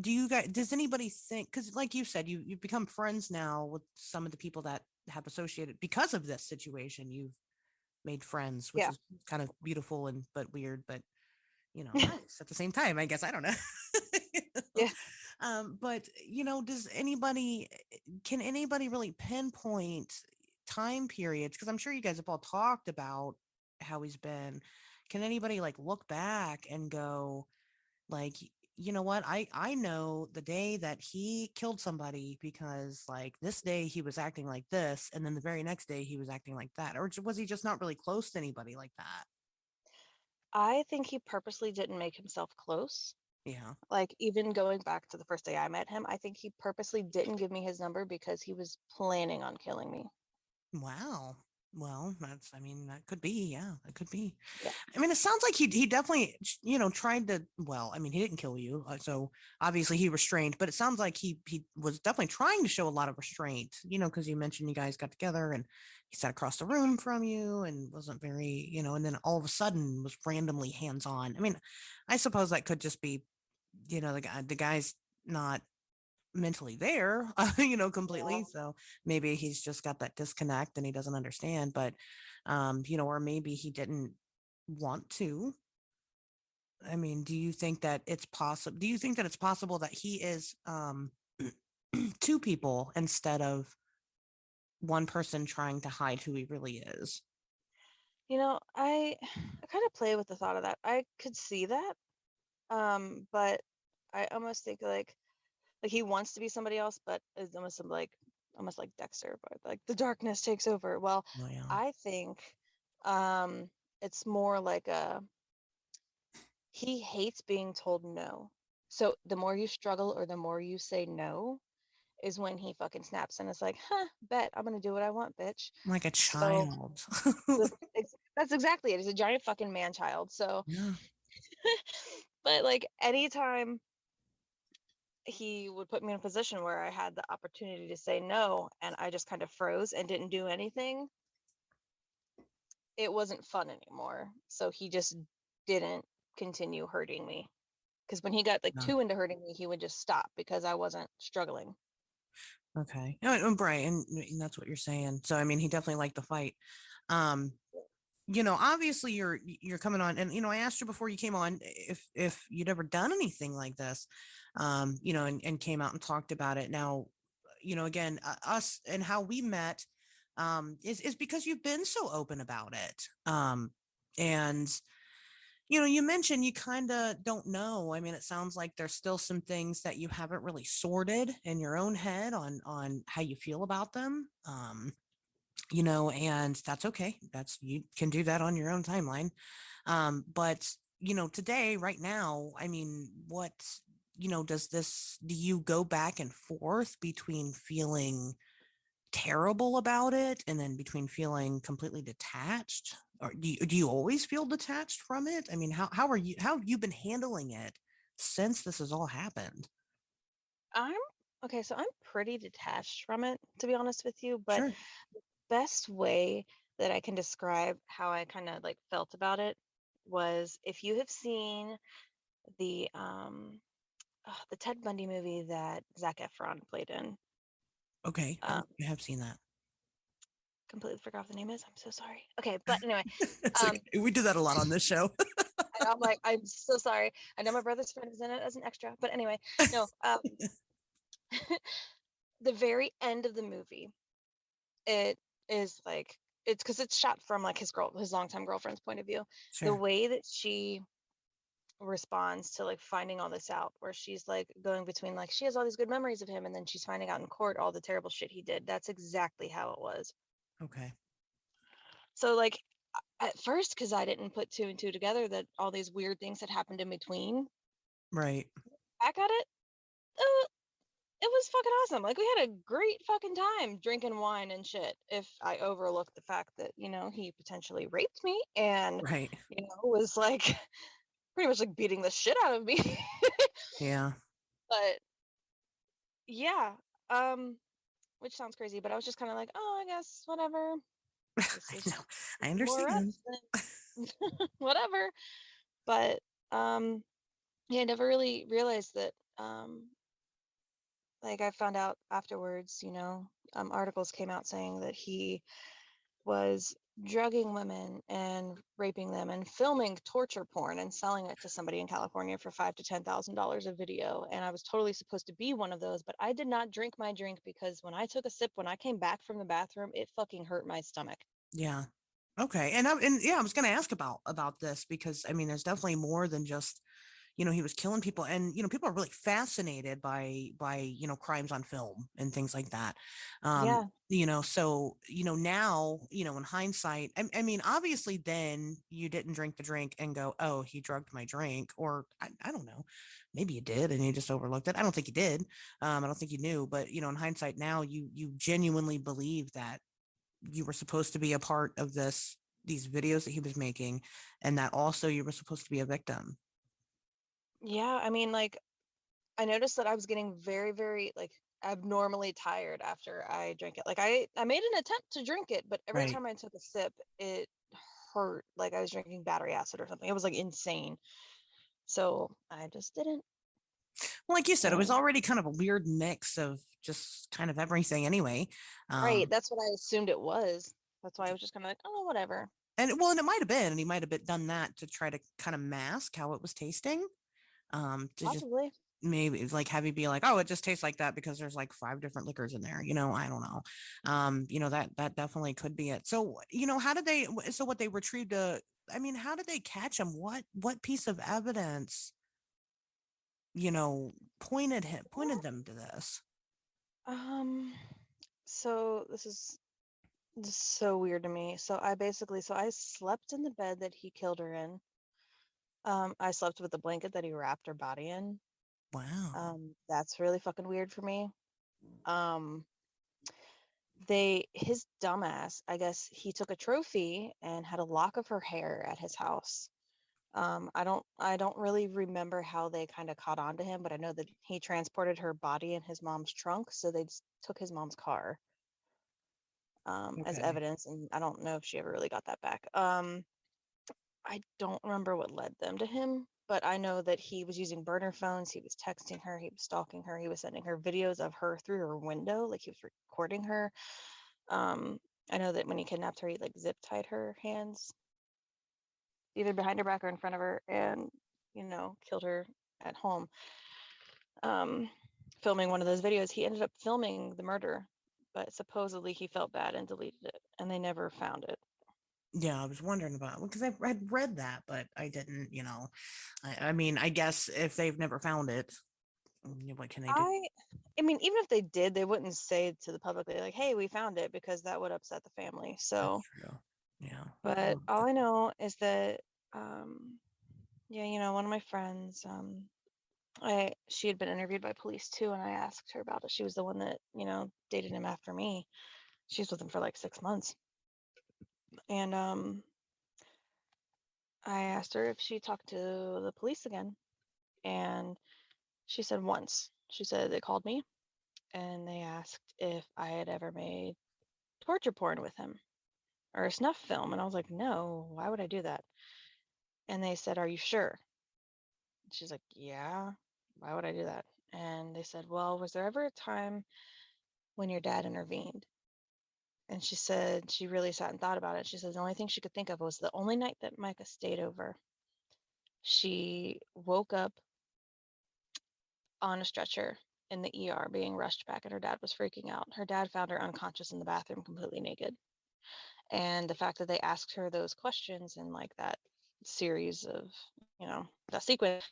do you guys? Does anybody think? Because, like you said, you've become friends now with some of the people that have associated because of this situation. You've made friends, which Yeah. is kind of beautiful and but weird, but nice at the same time. I guess I don't know. You know? Yeah. But does anybody? Can anybody really pinpoint time periods? Because I'm sure you guys have all talked about how he's been. Can anybody like look back and go? Like, you know what? I know the day that he killed somebody because like this day he was acting like this, and then the very next day he was acting like that. Or was he just not really close to anybody like that? I think he purposely didn't make himself close. Yeah. Like, even going back to the first day I met him, I think he purposely didn't give me his number because he was planning on killing me. Wow. Well, I mean, that could be, yeah, that could be. Yeah. I mean, it sounds like he definitely, tried to, well, I mean, he didn't kill you. So obviously he restrained, but it sounds like he was definitely trying to show a lot of restraint, because you mentioned you guys got together and he sat across the room from you and wasn't very, and then all of a sudden was randomly hands on. I mean, I suppose that could just be, the guy's not mentally there, Yeah. completely. So maybe he's just got that disconnect and he doesn't understand, but, or maybe he didn't want to. I mean, do you think that it's possible? Do you think that it's possible that he is, two people instead of one person trying to hide who he really is? I kind of play with the thought of that. I could see that. But I almost think like he wants to be somebody else, but is almost like Dexter, but like the darkness takes over. Well, Oh, yeah. I think um it's more like he hates being told no. So the more you struggle or the more you say no is when he fucking snaps and it's like, huh, bet I'm gonna do what I want, bitch. Like a So child. that's exactly it. He's a giant fucking man child. So, Yeah. but like anytime he would put me in a position where I had the opportunity to say no and I just kind of froze and didn't do anything, it wasn't fun anymore. So he just didn't continue hurting me. Because when he got like No. too into hurting me, he would just stop because I wasn't struggling. Okay. Right. And that's what you're saying. So, I mean, he definitely liked the fight. Um, Obviously you're coming on, and I asked you before you came on if you'd ever done anything like this, and came out and talked about it. Now, again, us and how we met, is because you've been so open about it. And You mentioned you kind of don't know. I mean, it sounds like there's still some things that you haven't really sorted in your own head on how you feel about them. And that's okay. That's you can do that on your own timeline. But today, right now, I mean, what do you go back and forth between feeling terrible about it and then between feeling completely detached? Or do you always feel detached from it? I mean, how have you been handling it since this has all happened? I'm okay, so I'm pretty detached from it, to be honest with you, but Sure. best way that I can describe how I kind of like felt about it was if you have seen the Ted Bundy movie that Zac Efron played in. Okay. Um, I have seen that. completely forgot what the name is. I'm so sorry. Okay, but anyway, It's um, okay. We do that a lot on this show. I'm like, I'm so sorry. I know my brother's friend is in it as an extra, but anyway, no. The very end of the movie, it is like it's because it's shot from like his longtime girlfriend's point of view. The Sure. way that she responds to like finding all this out, where she's like going between like she has all these good memories of him, and then she's finding out in court all the terrible shit he did. That's exactly how it was. Okay. So like at first, because I didn't put two and two together that all these weird things had happened in between, Right. back at it, uh, it was fucking awesome. Like we had a great fucking time drinking wine and shit. If I overlooked the fact that he potentially raped me and Right. was like pretty much like beating the shit out of me. Yeah. But yeah, um, which sounds crazy, but I was just kind of like, oh, I guess whatever. This I is know. I more understand. us, whatever. But yeah, I never really realized that. Like I found out afterwards, articles came out saying that he was drugging women and raping them and filming torture porn and selling it to somebody in California for $5,000 to $10,000 a video. And I was totally supposed to be one of those, but I did not drink my drink because when I took a sip, when I came back from the bathroom, it fucking hurt my stomach. Yeah. Okay. I was going to ask about this because I mean, there's definitely more than just he was killing people, and people are really fascinated by crimes on film and things like that. Yeah. So now in hindsight, I mean, obviously then you didn't drink the drink and go, oh, he drugged my drink, or I don't know, maybe you did and you just overlooked it. I don't think you did. I don't think you knew, but in hindsight now you genuinely believe that you were supposed to be a part of these videos that he was making, and that also you were supposed to be a victim. Yeah. I mean, like, I noticed that I was getting very, very, like, abnormally tired after I drank it. Like, I made an attempt to drink it, but every Right. time I took a sip, it hurt like I was drinking battery acid or something. It was like insane. So I just didn't. Well, like you said, it was And already kind of a weird mix of just kind of everything anyway. right, Um, that's what I assumed it was. That's why I was just kind of like, oh, whatever. and it might have been, and he might have done that to try to kind of mask how it was tasting. To just Possibly. maybe like have you be like, oh, it just tastes like that because there's like five different liquors in there. I don't know. That definitely could be it. So, how did they? So, what they retrieved? I mean, how did they catch him? What piece of evidence? You know, pointed them to this. Um, so this is just so weird to me. So I slept in the bed that he killed her in. I slept with the blanket that he wrapped her body in. Wow. That's really fucking weird for me. Um, his dumbass, I guess he took a trophy and had a lock of her hair at his house. I don't really remember how they kind of caught on to him, but I know that he transported her body in his mom's trunk, so they just took his mom's car as Okay. evidence, and I don't know if she ever really got that back. I don't remember what led them to him, but I know that he was using burner phones. He was texting her. He was stalking her. He was sending her videos of her through her window, like he was recording her. Um, I know that when he kidnapped her, he like zip tied her hands, either behind her back or in front of her, and killed her at home. Um, filming one of those videos, he ended up filming the murder, but supposedly he felt bad and deleted it, and they never found it. Yeah, I was wondering about because I had read that, but I didn't, I mean, I guess if they've never found it, what can they do? I I mean, even if they did, they wouldn't say to the public, like, "Hey, we found it," because that would upset the family. That's So, true. Yeah. but Oh, all I know is that, yeah, one of my friends, she had been interviewed by police too, and I asked her about it. She was the one that, dated him after me. She was with him for like 6 months, and I asked her if she talked to the police again, and she said once. She said they called me and they asked if I had ever made torture porn with him or a snuff film. And I was like, no, why would I do that? And they said, are you sure? She's like, yeah, why would I do that? And they said, well, was there ever a time when your dad intervened? And she said she really sat and thought about it. She said the only thing she could think of was the only night that Micah stayed over. She woke up on a stretcher in the ER being rushed back, and her dad was freaking out. Her dad found her unconscious in the bathroom, completely naked. And the fact that they asked her those questions in like that series of, that sequence,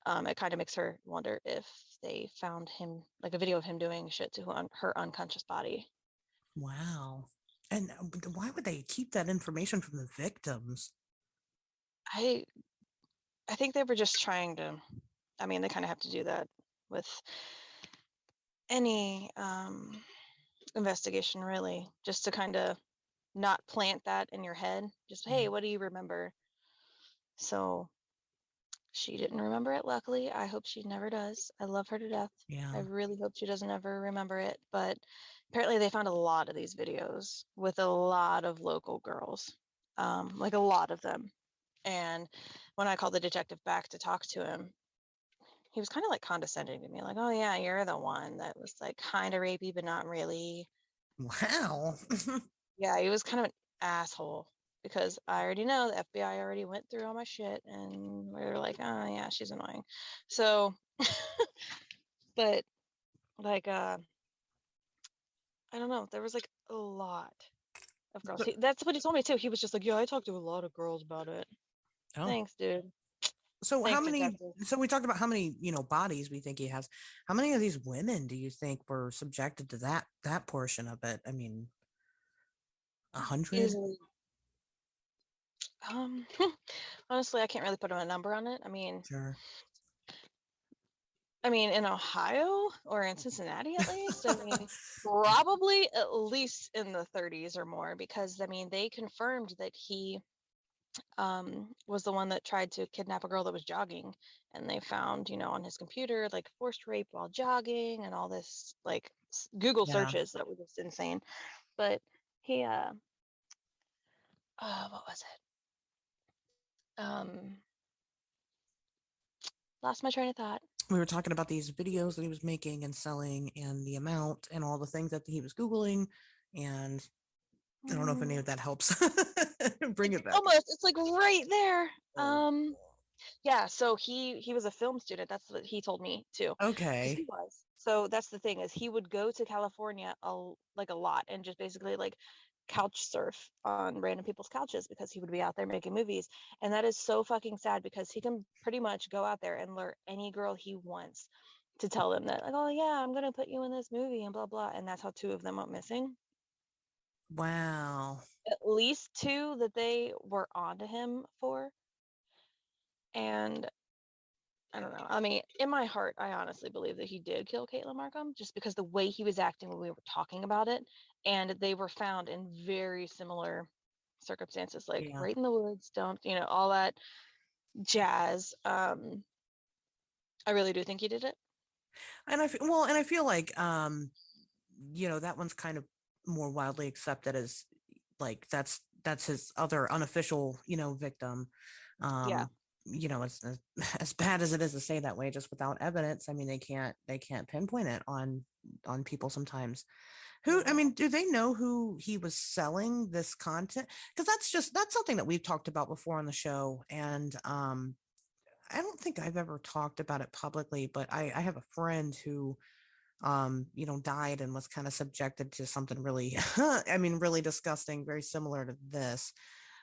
it kind of makes her wonder if they found him, like a video of him doing shit to her unconscious body. wow. And why would they keep that information from the victims? I I think they were just trying to. I mean, they kind of have to do that with any investigation, really, just to kind of not plant that in your head. Just, Yeah. hey, what do you remember? So she didn't remember it, luckily. I hope she never does. I love her to death. Yeah. I really hope she doesn't ever remember it. But apparently, they found a lot of these videos with a lot of local girls, like a lot of them. And when I called the detective back to talk to him, he was kind of like condescending to me, like, "Oh yeah, you're the one that was like kind of rapey, but not really." Wow. Yeah, he was kind of an asshole because I already know the FBI already went through all my shit, and we were like, "Oh yeah, she's annoying." So, but like, I don't know, there was like a lot of girls. But- That's what he told me too. He was just like, "Yeah, I talked to a lot of girls about it." oh. Thanks, dude. So how Thanks, many? detective. So we talked about how many, bodies we think he has. How many of these women do you think were subjected to that portion of it? I mean, 100. Easily. Um, honestly, I can't really put a number on it. Sure. I mean, in Ohio or in Cincinnati, at least, probably at least in the 30s or more, because they confirmed that he was the one that tried to kidnap a girl that was jogging, and they found, on his computer, like forced rape while jogging and all this, like Google Yeah. searches that were just insane. But he, what was it? Lost my train of thought. We were talking about these videos that he was making and selling and the amount and all the things that he was Googling. And I don't know if any of that helps bring it back. Almost. It's like right there. Oh. Yeah, so he was a film student. That's what he told me too. 'Cause Okay. he was. So that's the thing, is he would go to California a lot, and just basically like couch surf on random people's couches because he would be out there making movies. And that is so fucking sad because he can pretty much go out there and lure any girl he wants to tell them that, like, oh yeah, I'm gonna put you in this movie and blah blah. And that's how 2 of them went missing. Wow. At least 2 that they were onto him for. And I don't know. I mean, in my heart, I honestly believe that he did kill Caitlin Markham, just because the way he was acting when we were talking about it, and they were found in very similar circumstances, like Yeah. right in the woods, dumped, all that jazz. I really do think he did it. And I feel like that one's kind of more widely accepted as like that's his other unofficial, victim. Yeah. As bad as it is to say that way, just without evidence, I mean, they can't pinpoint it on people sometimes. I mean, do they know who he was selling this content? Because that's something that we've talked about before on the show. And I don't think I've ever talked about it publicly, but I have a friend who died and was kind of subjected to something really, really disgusting, very similar to this.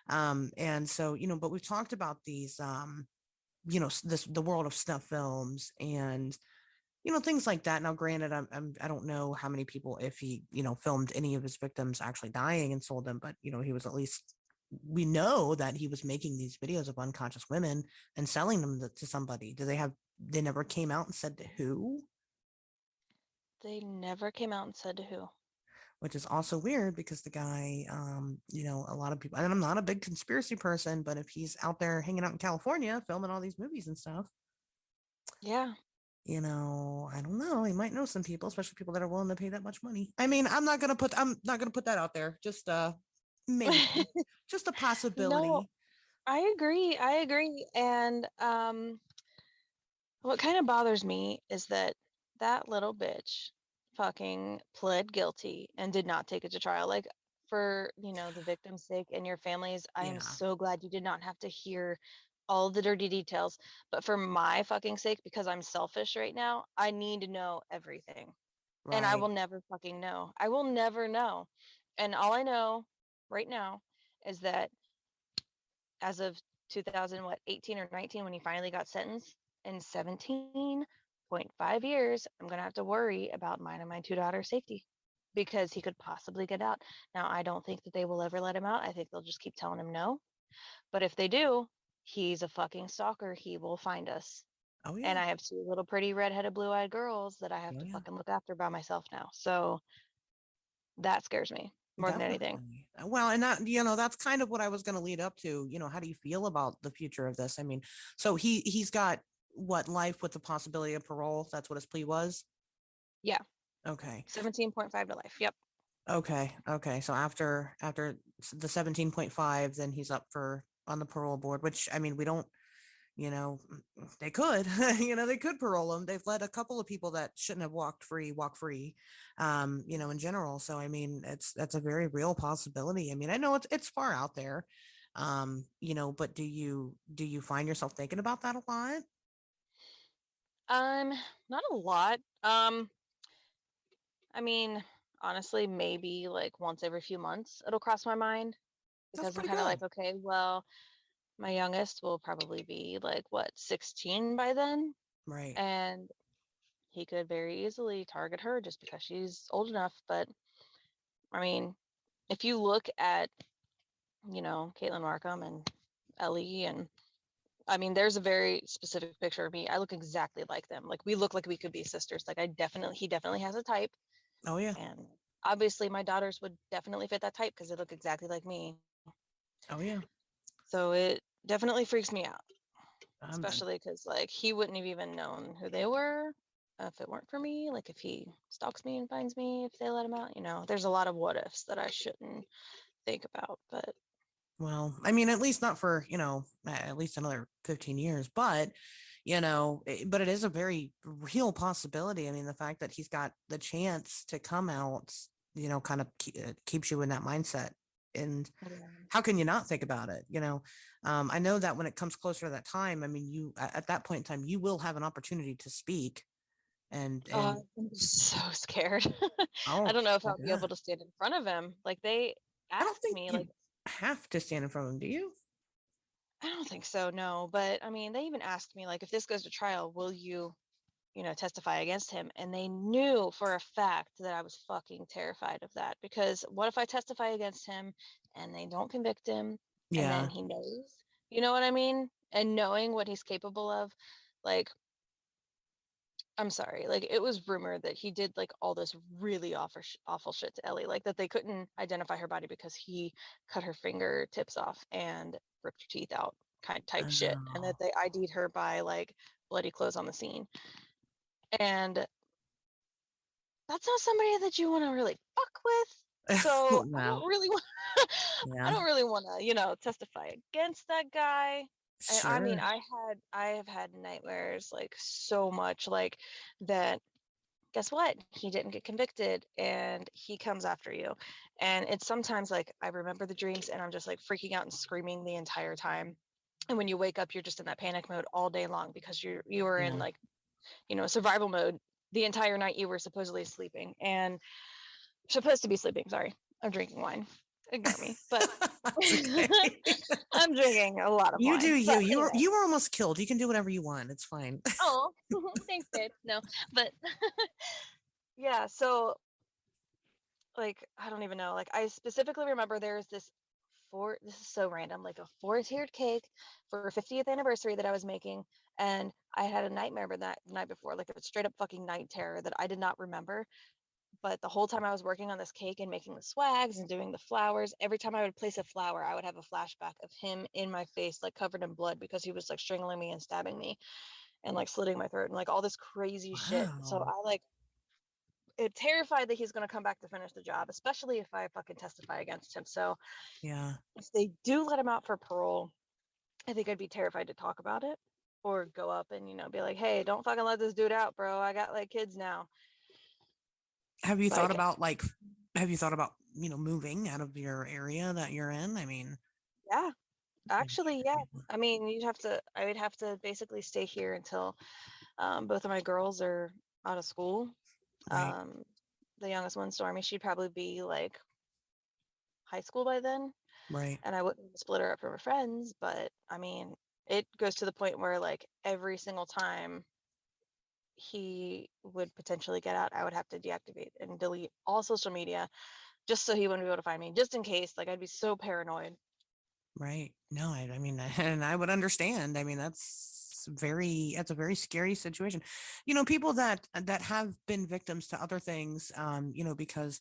And so, but we've talked about these, the world of snuff films and, things like that. Now, granted, I don't know how many people, if he, filmed any of his victims actually dying and sold them, but, he was at least, we know that he was making these videos of unconscious women and selling them to somebody. They never came out and said to who? They never came out and said to who. Which is also weird because the guy, a lot of people, and I'm not a big conspiracy person, but if he's out there hanging out in California filming all these movies and stuff, Yeah. I don't know. He might know some people, especially people that are willing to pay that much money. I mean, I'm not gonna put that out there. Just maybe, just a possibility. No, I agree. And what kind of bothers me is that little bitch fucking pled guilty and did not take it to trial. Like, for the victim's sake and your families, I am Yeah. so glad you did not have to hear all the dirty details. But for my fucking sake, because I'm selfish right now, I need to know everything. And I will Right. never fucking know. I will never know. And all I know right now is that as of 2018 or 19, when he finally got sentenced, in 17.5 years, I'm going to have to worry about mine and my two daughters' safety because he could possibly get out. Now, I don't think that they will ever let him out. I think they'll just keep telling him no. But if they do, he's a fucking stalker. He will find us. Oh And yeah. I have two little pretty redheaded blue-eyed girls that I have Oh to yeah. fucking look after by myself now. So that scares me more than anything. Definitely. Well, and that, that's kind of what I was going to lead up to. How do you feel about the future of this? I mean, so he's got what, life with the possibility of parole? That's what his plea was? Yeah. Okay. 17.5 to life. Yep. Okay. So after the 17.5, then he's up for on the parole board, which, I mean, we don't, they could, they could parole him. They've let a couple of people that shouldn't have walk free, in general. So, I mean, that's a very real possibility. I mean, I know it's far out there, but do you find yourself thinking about that a lot? Not a lot. I mean, honestly, maybe like once every few months it'll cross my mind That's because I'm pretty kind of good. like, okay, well, my youngest will probably be like what, 16 by then, Right. and he could very easily target her just because she's old enough. But I mean, if you look at, Caitlin Markham and Ellie, and I mean, there's a very specific picture of me. I look exactly like them. Like, we look like we could be sisters. Like, he definitely has a type. Oh yeah. And obviously my daughters would definitely fit that type because they look exactly like me. Oh yeah. So it definitely freaks me out, Um, especially because like he wouldn't have even known who they were if it weren't for me. Like, if he stalks me and finds me, if they let him out, there's a lot of what ifs that I shouldn't think about. But well, I mean, at least not for, at least another 15 years, but, but it is a very real possibility. I mean, the fact that he's got the chance to come out, kind of keeps you in that mindset. And yeah. how can you not think about it? I know that when it comes closer to that time, I mean, at that point in time, you will have an opportunity to speak and, I'm so scared. I oh, don't know if I'll be yeah. able to stand in front of him. Like, they I don't asked think me, you like, have to stand in front of him, do you? I don't think so, no. But I mean, they even asked me, like, if this goes to trial, will you, testify against him? And they knew for a fact that I was fucking terrified of that, because what if I testify against him and they don't convict him, and Yeah. then he knows, you know what I mean? And knowing what he's capable of, like, I'm sorry, like, it was rumored that he did like all this really awful shit to Ellie, like that they couldn't identify her body because he cut her fingertips off and ripped her teeth out, kind type shit, and that Oh, they ID'd her by like bloody clothes on the scene. And that's not somebody that you want to really fuck with. So I wow. don't really want I Yeah. don't really want to, testify against that guy. And I mean, Sure. I have had nightmares like so much like that. Guess what? He didn't get convicted and he comes after you. And it's sometimes like I remember the dreams and I'm just like freaking out and screaming the entire time. And when you wake up, you're just in that panic mode all day long because you are in Yeah. like, survival mode the entire night you were supposedly sleeping and supposed to be sleeping. Sorry, I'm drinking wine. Ignore me, but It's okay. I'm drinking a lot of You wine. do you. But You anyway. were almost killed. You can do whatever you want. It's fine. Oh, thanks, babe. No, but yeah. So like, I don't even know. Like, I specifically remember there's this this is so random, like a four-tiered cake for a 50th anniversary that I was making, and I had a nightmare about that the night before, like a straight up fucking night terror that I did not remember. But the whole time I was working on this cake and making the swags and doing the flowers, every time I would place a flower, I would have a flashback of him in my face, like covered in blood because he was like strangling me and stabbing me and like slitting my throat and like all this crazy shit. So Wow. I like it terrified that he's going to come back to finish the job, especially if I fucking testify against him. So Yeah. if they do let him out for parole, I think I'd be terrified to talk about it or go up and, be like, hey, don't fucking let this dude out, bro. I got like kids now. Have you thought Like, about moving out of your area that you're in? I mean, yeah, actually, yeah. I mean, I would have to basically stay here until both of my girls are out of school. right, The youngest one, Stormy, she'd probably be like high school by then. right, And I wouldn't split her up from her friends, but I mean, it goes to the point where like every single time he would potentially get out, I would have to deactivate and delete all social media just so he wouldn't be able to find me, just in case. Like I'd be so paranoid. right. No, I mean, and I would understand. I mean, that's a very scary situation. People that have been victims to other things, because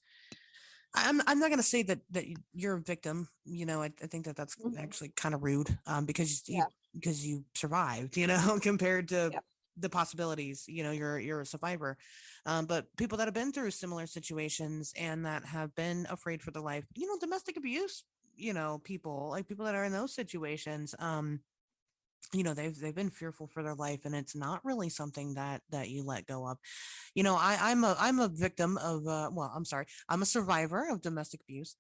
I'm not going to say that you're a victim. I think that's Mhm. actually kind of rude, Yeah. because you survived, compared to Yep. the possibilities. You're a survivor. But people that have been through similar situations and that have been afraid for their life, domestic abuse, people like people that are in those situations, they've been fearful for their life, and it's not really something that you let go of. I'm a victim of, well, I'm sorry, I'm a survivor of domestic abuse.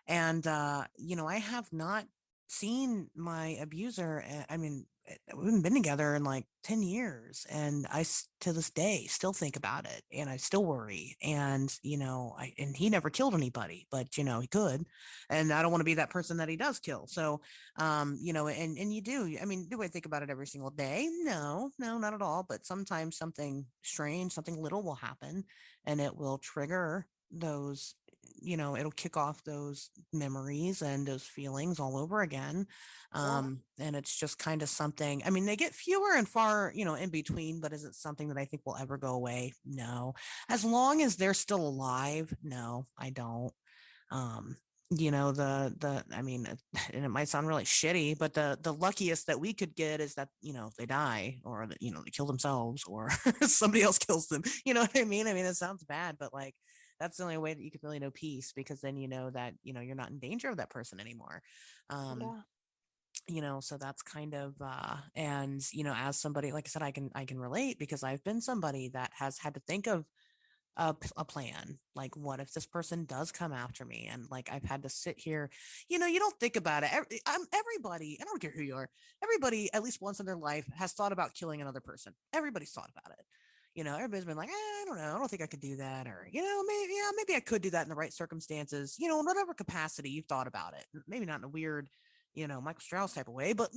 And I have not seen my abuser. I mean, we haven't been together in like 10 years, and to this day still think about it, and I still worry. And and he never killed anybody, but he could, and I don't want to be that person that he does kill. So and you do, I mean, do I think about it every single day? No, no, not at all. But sometimes something strange, something little will happen, and it will trigger those, it'll kick off those memories and those feelings all over again. Yeah. And it's just kind of something, I mean, they get fewer and far, in between, but is it something that I think will ever go away? No. As long as they're still alive, no, I don't. um I mean, and it might sound really shitty, but the luckiest that we could get is that they die, or that they kill themselves, or somebody else kills them. You know what I mean? I mean, it sounds bad, but like that's the only way that you could really know peace, because then that you're not in danger of that person anymore. um Yeah. so that's kind of and as somebody, like I said, I can relate, because I've been somebody that has had to think of a plan. Like, what if this person does come after me? And like, I've had to sit here, you don't think about it. Everybody, I don't care who you are, everybody at least once in their life has thought about killing another person. Everybody's thought about it. Everybody's been like, I don't know, I don't think I could do that. Or, maybe, yeah, maybe I could do that in the right circumstances, in whatever capacity you've thought about it. Maybe not in a weird, Michael Strauss type of way, but,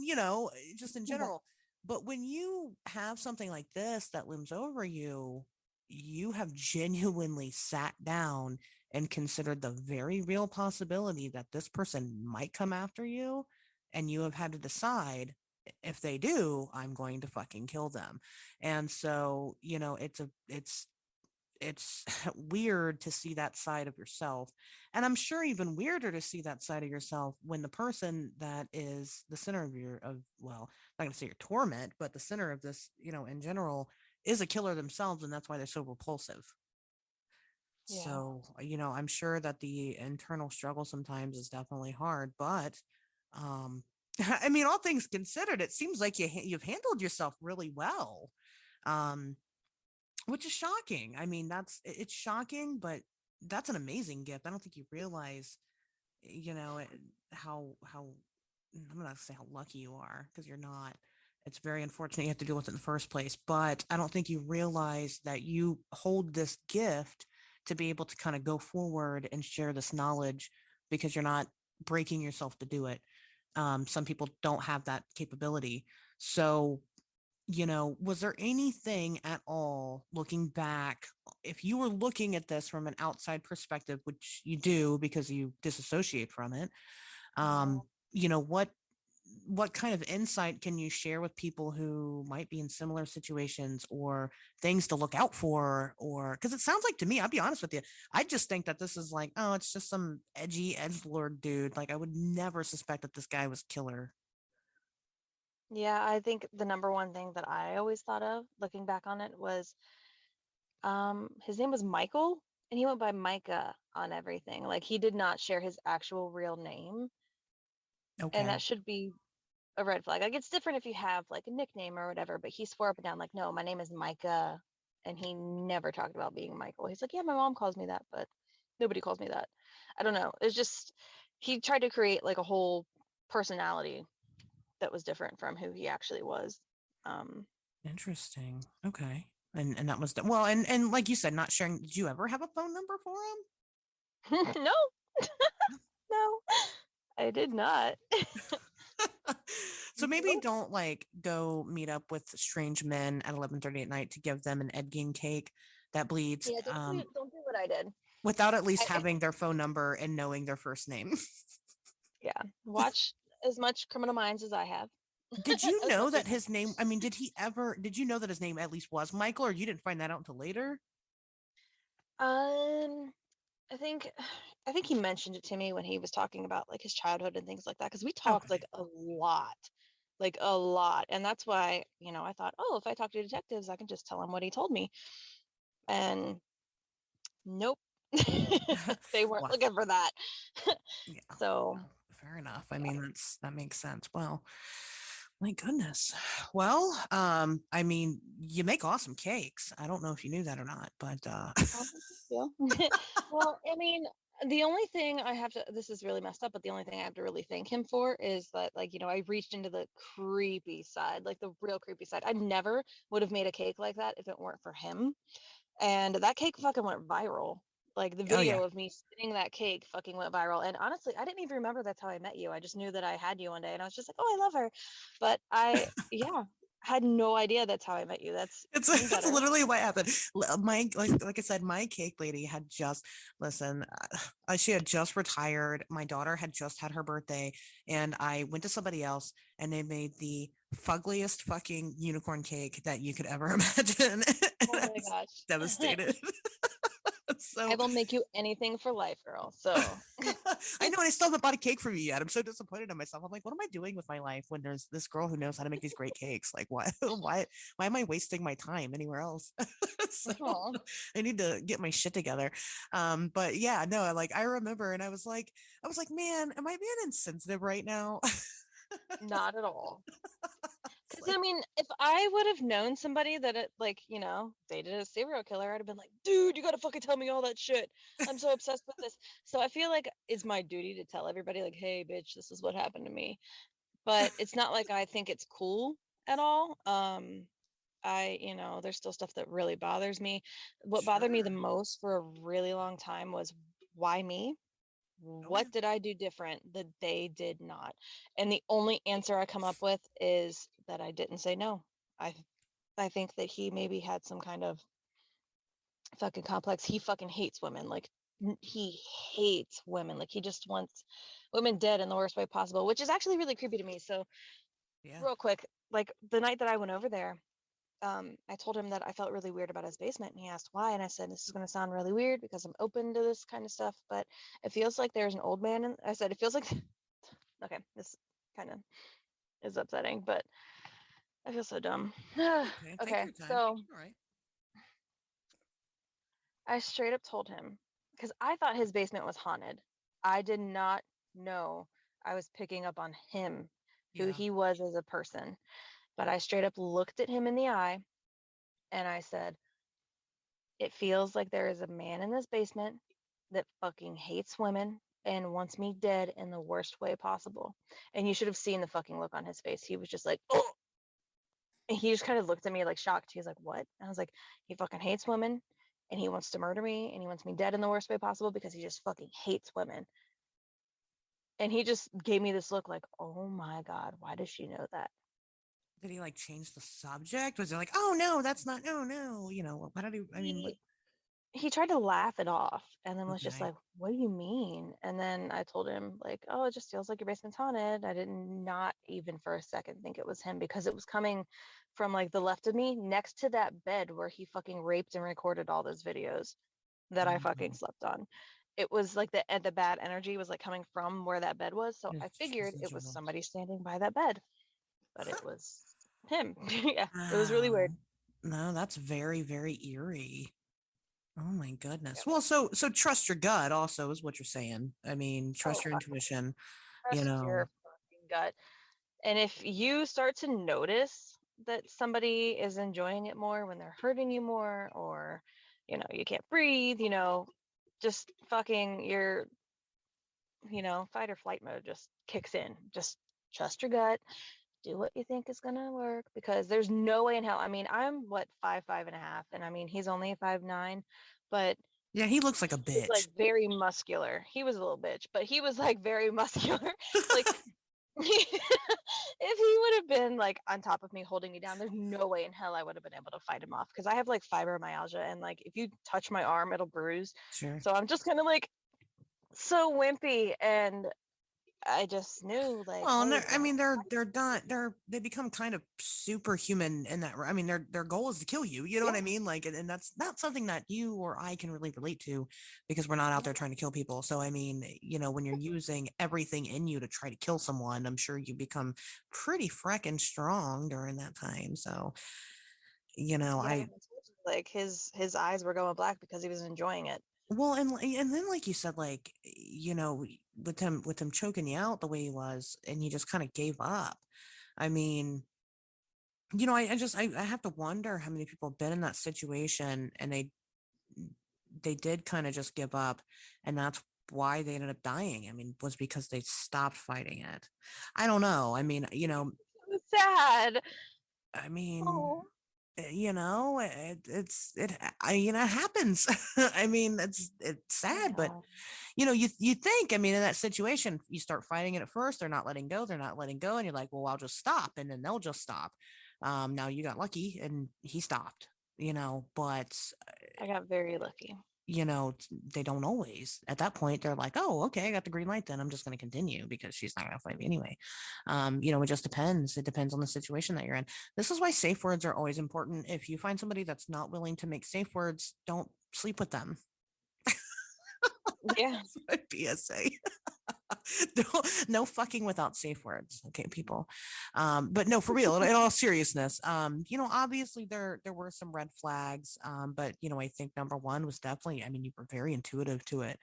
just in Yeah. general. But when you have something like this that looms over you, you have genuinely sat down and considered the very real possibility that this person might come after you, and you have had to decide, if they do, I'm going to fucking kill them. And so, it's weird to see that side of yourself. And I'm sure even weirder to see that side of yourself when the person that is the center of well, I'm not going to say your torment, but the center of this, in general, is a killer themselves, and that's why they're so repulsive. Yeah. So, I'm sure that the internal struggle sometimes is definitely hard, but um I mean, all things considered, it seems like you've handled yourself really well. Um which is shocking. I mean, it's shocking, but that's an amazing gift. I don't think you realize, how I'm not gonna say how lucky you are, because you're not. It's very unfortunate you have to deal with it in the first place, but I don't think you realize that you hold this gift to be able to kind of go forward and share this knowledge because you're not breaking yourself to do it. Some people don't have that capability. So, was there anything at all looking back, if you were looking at this from an outside perspective, which you do because you disassociate from it, Mhm. um, what kind of insight can you share with people who might be in similar situations or things to look out for? Or because it sounds like to me, I'll be honest with you, I just think that this is like, oh, it's just some edgy edgelord dude. Like I would never suspect that this guy was killer. Yeah, I think the number one thing that I always thought of looking back on it was his name was Michael and he went by Micah on everything. Like he did not share his actual real name, and Okay. that should be a red flag. Like it's different if you have like a nickname or whatever, but he swore up and down like, no, my name is Micah, and he never talked about being Michael. He's like, yeah, my mom calls me that, but nobody calls me that. I don't know. It's just he tried to create like a whole personality that was different from who he actually was. Um, Interesting. Okay. And that was well, and like you said, not sharing. Did you ever have a phone number for no, no, I did not. him? So maybe Nope. don't like go meet up with strange men at 11:30 at night to give them an Ed Gein cake that bleeds, Yeah, don't do what I did. without at least I having their phone number and knowing their first name. yeah, watch as much Criminal Minds as I have, Did you as know much that as his name? I mean, did you know that his name at least was Michael, or you didn't find that out until later? um. I think I think he mentioned it to me when he was talking about like his childhood and things like that because we talked Okay. like a lot, and that's why I thought, oh, if I talk to detectives, I can just tell him what he told me, and nope, they weren't Wow. looking for that. Yeah. So Well, fair enough. I yeah, mean, that makes sense. Well, my goodness. Well, I mean, you make awesome cakes. I don't know if you knew that or not, but oh, thank you. Well, I mean, the only thing I have to, this is really messed up, but the only thing I have to really thank him for is that, like, I reached into the creepy side, like the real creepy side. I never would have made a cake like that if it weren't for him. And that cake fucking went viral. Like the oh yeah. video of me spinning that cake fucking went viral. And honestly, I didn't even remember that's how I met you. I just knew that I had you one day and I was just like, oh, I love her. But yeah, had no idea that's how I met you. That's It's, even it's better. literally what happened. My like I said, my cake lady had just listen. She had just retired. My daughter had just had her birthday, and I went to somebody else, and they made the fuggliest fucking unicorn cake that you could ever imagine. And Oh I my was gosh. devastated. I So will make you anything for life, girl. So, I know, and I still haven't bought a cake from you yet. I'm so disappointed in myself. I'm like, what am I doing with my life when there's this girl who knows how to make these great cakes? Like, why, why am I wasting my time anywhere else? So aw, I need to get my shit together. But yeah, no, like I remember, and I was like, man, am I being insensitive right now? not at all. It's Because like, I mean, if I would have known somebody that like, dated a serial killer, I'd have been like, dude, you gotta fucking tell me all that shit. I'm so obsessed with this. So I feel like it's my duty to tell everybody, like, hey, bitch, this is what happened to me. But it's not like I think it's cool at all. There's still stuff that really bothers me. What bothered me the sure. most for a really long time was why me? Oh yeah. What did I do different that they did not? And the only answer I come up with is that I didn't say no. I I think that he maybe had some kind of fucking complex. He fucking hates women. Like he hates women. Like he just wants women dead in the worst way possible, which is actually really creepy to me. So Yeah. real quick, like the night that I went over there, I told him that I felt really weird about his basement, and he asked why. And I said, this is going to sound really weird because I'm open to this kind of stuff, but it feels like there's an old man. I said, it feels like, okay, this kind of is upsetting, but I feel so dumb. Okay. Take Okay, your time. so All right. I straight up told him because I thought his basement was haunted. I did not know I was picking up on him, who Yeah. he was as a person. But I straight up looked at him in the eye and I said, it feels like there is a man in this basement that fucking hates women and wants me dead in the worst way possible. And you should have seen the fucking look on his face. He was just like, oh. And he just kind of looked at me like shocked. He was like, "What?" And I was like, "He fucking hates women, and he wants to murder me, and he wants me dead in the worst way possible because he just fucking hates women." And he just gave me this look like, "Oh my God, why does she know that?" Did he like change the subject? Was it like, oh no, that's not, no, no, you know, what did he, I mean, what, He tried to laugh it off and then was just okay. like, "What do you mean?" And then I told him like, "Oh, it just feels like your basement's haunted." I did not even for a second think it was him because it was coming from like the left of me next to that bed where he fucking raped and recorded all those videos that I fucking Um, slept on. It was like the bad energy was like coming from where that bed was, so I it's figured it was somebody standing by that bed, but it was him. Yeah, it was really weird. Wow. No, that's very, very eerie. Oh my goodness. Yep. Well, so trust your gut also is what you're saying. I mean, Oh, trust your intuition, you trust know. your fucking gut. And if you start to notice that somebody is enjoying it more when they're hurting you more, or, you can't breathe, just fucking your, fight or flight mode just kicks in. Just trust your gut. Do what you think is gonna work because there's no way in hell. I mean, I'm what 5'5.5", and I mean he's only 5'9", but Yeah, he looks like a he's like bitch. very muscular. He was a little bitch, but he was like very muscular. Like if he would have been like on top of me holding me down, there's no way in hell I would have been able to fight him off because I have like fibromyalgia and like if you touch my arm it'll bruise. Sure. So I'm just kind of like so wimpy and I just knew like, Well, and hey, I don't mean, they're not they become kind of superhuman in that. I mean, their goal is to kill you. You know what yeah, I mean? Like, and that's not something that you or I can really relate to because we're not out yeah, there trying to kill people. So, I mean, when you're using everything in you to try to kill someone, I'm sure you become pretty frickin' strong during that time. So, yeah, I I told you, like his eyes were going black because he was enjoying it. well, and then like you said, like with him choking you out the way he was, and you just kind of gave up. I mean, I have to wonder how many people have been in that situation and they did kind of just give up, and that's why they ended up dying. I mean, was because they stopped fighting it. I don't know. I mean, It was sad. I mean, Oh, it happens. I mean, it's I sad, but know. you think, I mean, in that situation, you start fighting it at first, they're not letting go, and you're like, well, I'll just stop, and then they'll just stop. Now you got lucky, and he stopped, but I got very lucky. they don't always. At that point, they're like, oh, okay, I got the green light, then I'm just going to continue because she's not going to fight me anyway. It just depends. It depends on the situation that you're in. This is why safe words are always important. If you find somebody that's not willing to make safe words, don't sleep with them. Yeah. That's my PSA. No fucking without safe words, okay, people. But no, for real, in all seriousness, obviously there were some red flags, but I think number one was definitely, I mean, you were very intuitive to it.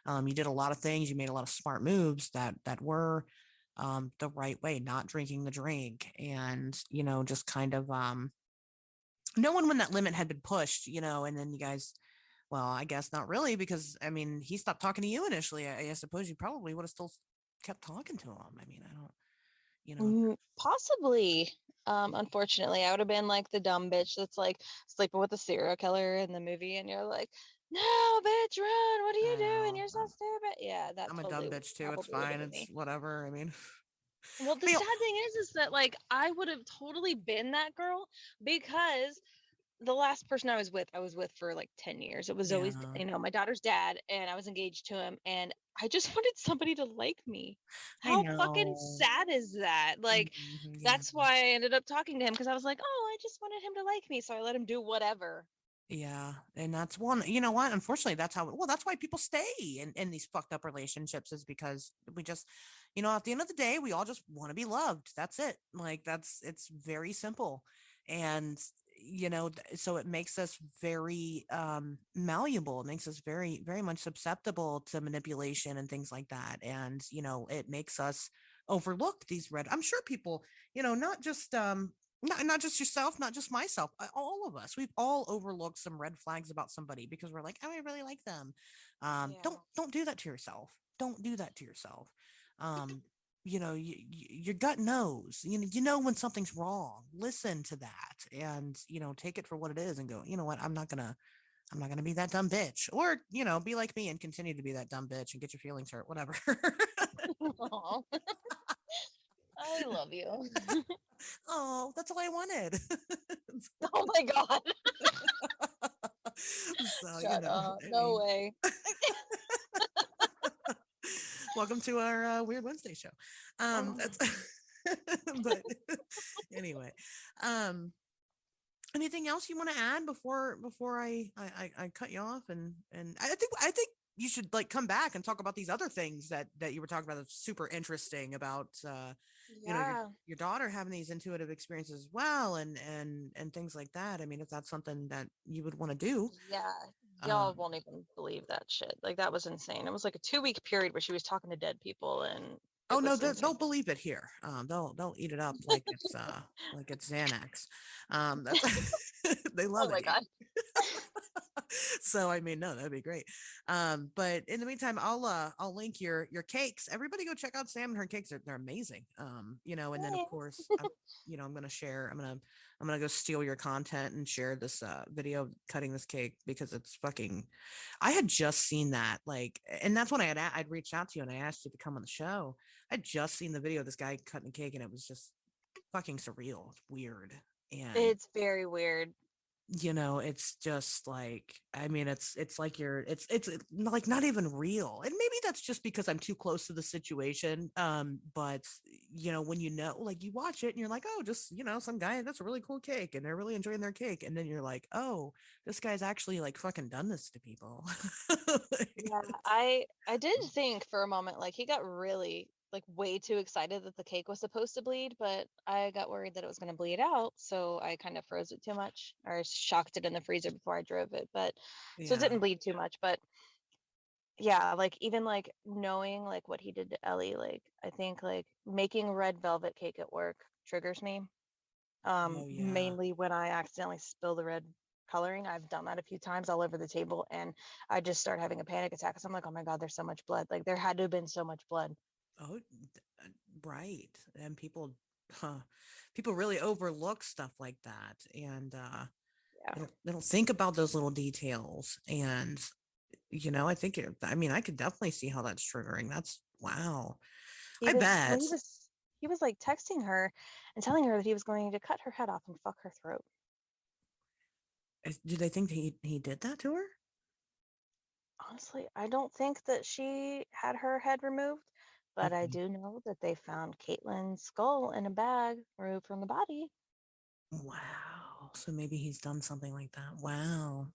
You did a lot of things, you made a lot of smart moves that were the right way, not drinking the drink, and just kind of knowing when that limit had been pushed, and then you guys, well, I guess not really, because I mean, he stopped talking to you initially. I suppose you probably would have still kept talking to him. I mean, I don't, Possibly. Unfortunately, I would have been like the dumb bitch that's like sleeping with the serial killer in the movie, and you're like, "No, bitch, run! What are you I doing? know. You're so stupid." Yeah, that I'm a dumb totally bitch too. It's probably would have fine. been It's me. whatever. I mean, Well, the I mean, sad thing is that like I would have totally been that girl because the last person I was with for like 10 years. It was always, yeah, my daughter's dad, and I was engaged to him, and I just wanted somebody to like me. I How fucking know. sad is that? Like, Yeah. that's why I ended up talking to him because I was like, oh, I just wanted him to like me. So I let him do whatever. Yeah. And that's one, you know what? Unfortunately, that's why people stay in these fucked up relationships, is because we just, at the end of the day, we all just want to be loved. That's it. Like, it's very simple. And, so it makes us very malleable. It makes us very, very much susceptible to manipulation and things like that. And, it makes us overlook these I'm sure people, not just, not just yourself, not just myself, all of us. We've all overlooked some red flags about somebody because we're like, oh, I really like them. Yeah. Don't do that to yourself. Don't do that to yourself. Um, your gut knows, you know when something's wrong. Listen to that, and take it for what it is, and go, you know what, I'm not gonna be that dumb bitch, or be like me and continue to be that dumb bitch and get your feelings hurt, whatever. Aw, I love you. Oh, that's all I wanted. Oh my God. So Shut up. I No mean, way. welcome to our Weird Wednesday show. Oh. That's but anyway, um, anything else you want to add before I cut you off? And I think you should like come back and talk about these other things that you were talking about that's super interesting about Yeah. your daughter having these intuitive experiences as well, and things like that. I mean, if that's something that you would want to do. Yeah. um Y'all won't even believe that shit. Like that was insane. It was like a 2-week period where she was talking to dead people and Oh it no, was insane. they'll believe it here. They'll eat it up like it's Xanax. That's they Oh love my it here. God. So I mean, no, that'd be great. But in the meantime, I'll link your cakes. Everybody go check out Sam and her cakes. They're amazing. And then of Yay. course, I'm gonna share. I'm gonna go steal your content and share this video of cutting this cake because it's fucking. I had just seen that, like, and that's when I'd reached out to you and I asked you to come on the show. I'd just seen the video of this guy cutting a cake and it was just fucking surreal. It's weird. And It's very weird. it's just like, I mean, it's like it's like not even real. And maybe that's just because I'm too close to the situation. But when like you watch it and you're like, oh, just some guy, that's a really cool cake and they're really enjoying their cake, and then you're like, oh, this guy's actually like fucking done this to people. Yeah, I did think for a moment like he got really like way too excited that the cake was supposed to bleed, but I got worried that it was going to bleed out, so I kind of froze it too much or shocked it in the freezer before I drove it. But so it Yeah. didn't bleed too much, but yeah, like even like knowing like what he did to Ellie, like I think like making red velvet cake at work triggers me. Oh yeah. Mainly when I accidentally spill the red coloring. I've done that a few times all over the table, and I just start having a panic attack because I'm like, oh my God, there's so much blood. Like there had to have been so much blood. Oh, right. And people really overlook stuff like that, and Yeah. they don't think about those little details. And I mean, I could definitely see how that's triggering. That's wow. He I was when bet. he was like texting her and telling her that he was going to cut her head off and fuck her throat. Do they think he did that to her? Honestly, I don't think that she had her head removed, but I Okay. do know that they found Caitlin's skull in a bag removed from the body. Wow. So maybe he's done something like that. Wow.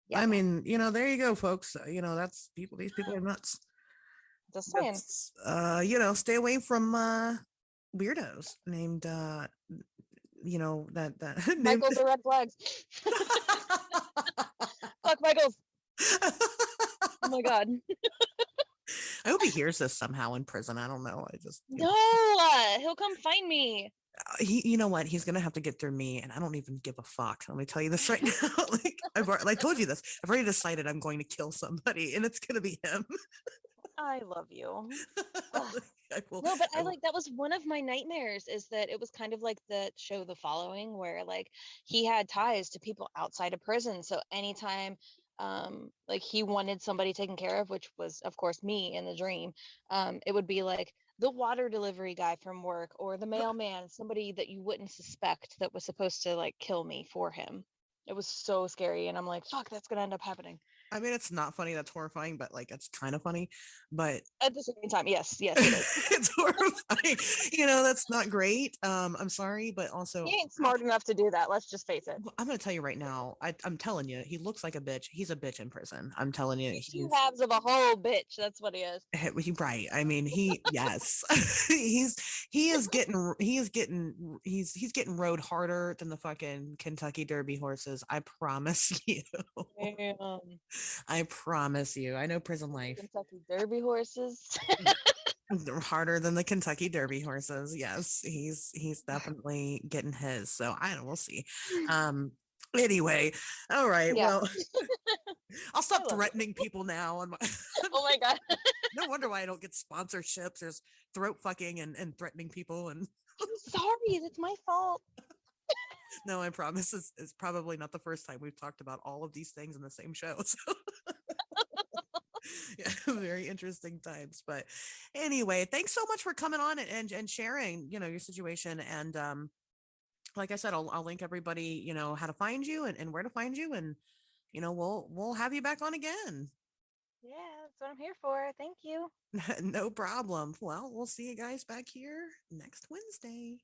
Yeah, I mean, there you go, folks. That's people. These people are nuts. just saying. That's stay away from weirdos named that named Michael's the red flags. Fuck Michael's. Oh my God. I hope he hears this somehow in prison. I don't know. No, he'll come find me. You know what? He's gonna have to get through me, and I don't even give a fuck. Let me tell you this right now. Like I told you this. I've already decided I'm going to kill somebody, and it's gonna be him. I love you. I will. No, but I I will. like that was one of my nightmares is that it was kind of like the show The Following, where like he had ties to people outside of prison. So anytime like he wanted somebody taken care of, which was of course me in the dream, it would be like the water delivery guy from work or the mailman, somebody that you wouldn't suspect that was supposed to like kill me for him. It was so scary, and I'm like, fuck, that's gonna end up happening. I mean, it's not funny. That's horrifying, but like it's kind of funny. But At the same time, yes, it is. it's horrifying. That's not great. I'm sorry, but also He ain't smart enough to do that. Let's just face it. I'm gonna tell you right now. I'm telling you, he looks like a bitch. He's a bitch in prison. I'm telling you, He's two halves of a whole bitch. That's what he is. right. I mean, yes, he's getting rode harder than the fucking Kentucky Derby horses. I promise you. Damn. I promise you. I know prison life. Kentucky Derby horses. They're harder than the Kentucky Derby horses. Yes, he's definitely getting his. So we'll see. Anyway, all right. Yeah. Well, I'll stop love it. threatening people now on my Oh my God. No wonder why I don't get sponsorships. There's throat fucking and threatening people. And I'm sorry, it's my fault. no, I promise it's probably not the first time we've talked about all of these things in the same show. So yeah, very interesting times. But anyway, thanks so much for coming on and sharing, your situation. And like I said, I'll link everybody, how to find you and where to find you. And, we'll have you back on again. Yeah, that's what I'm here for. Thank you. No problem. Well, we'll see you guys back here next Wednesday.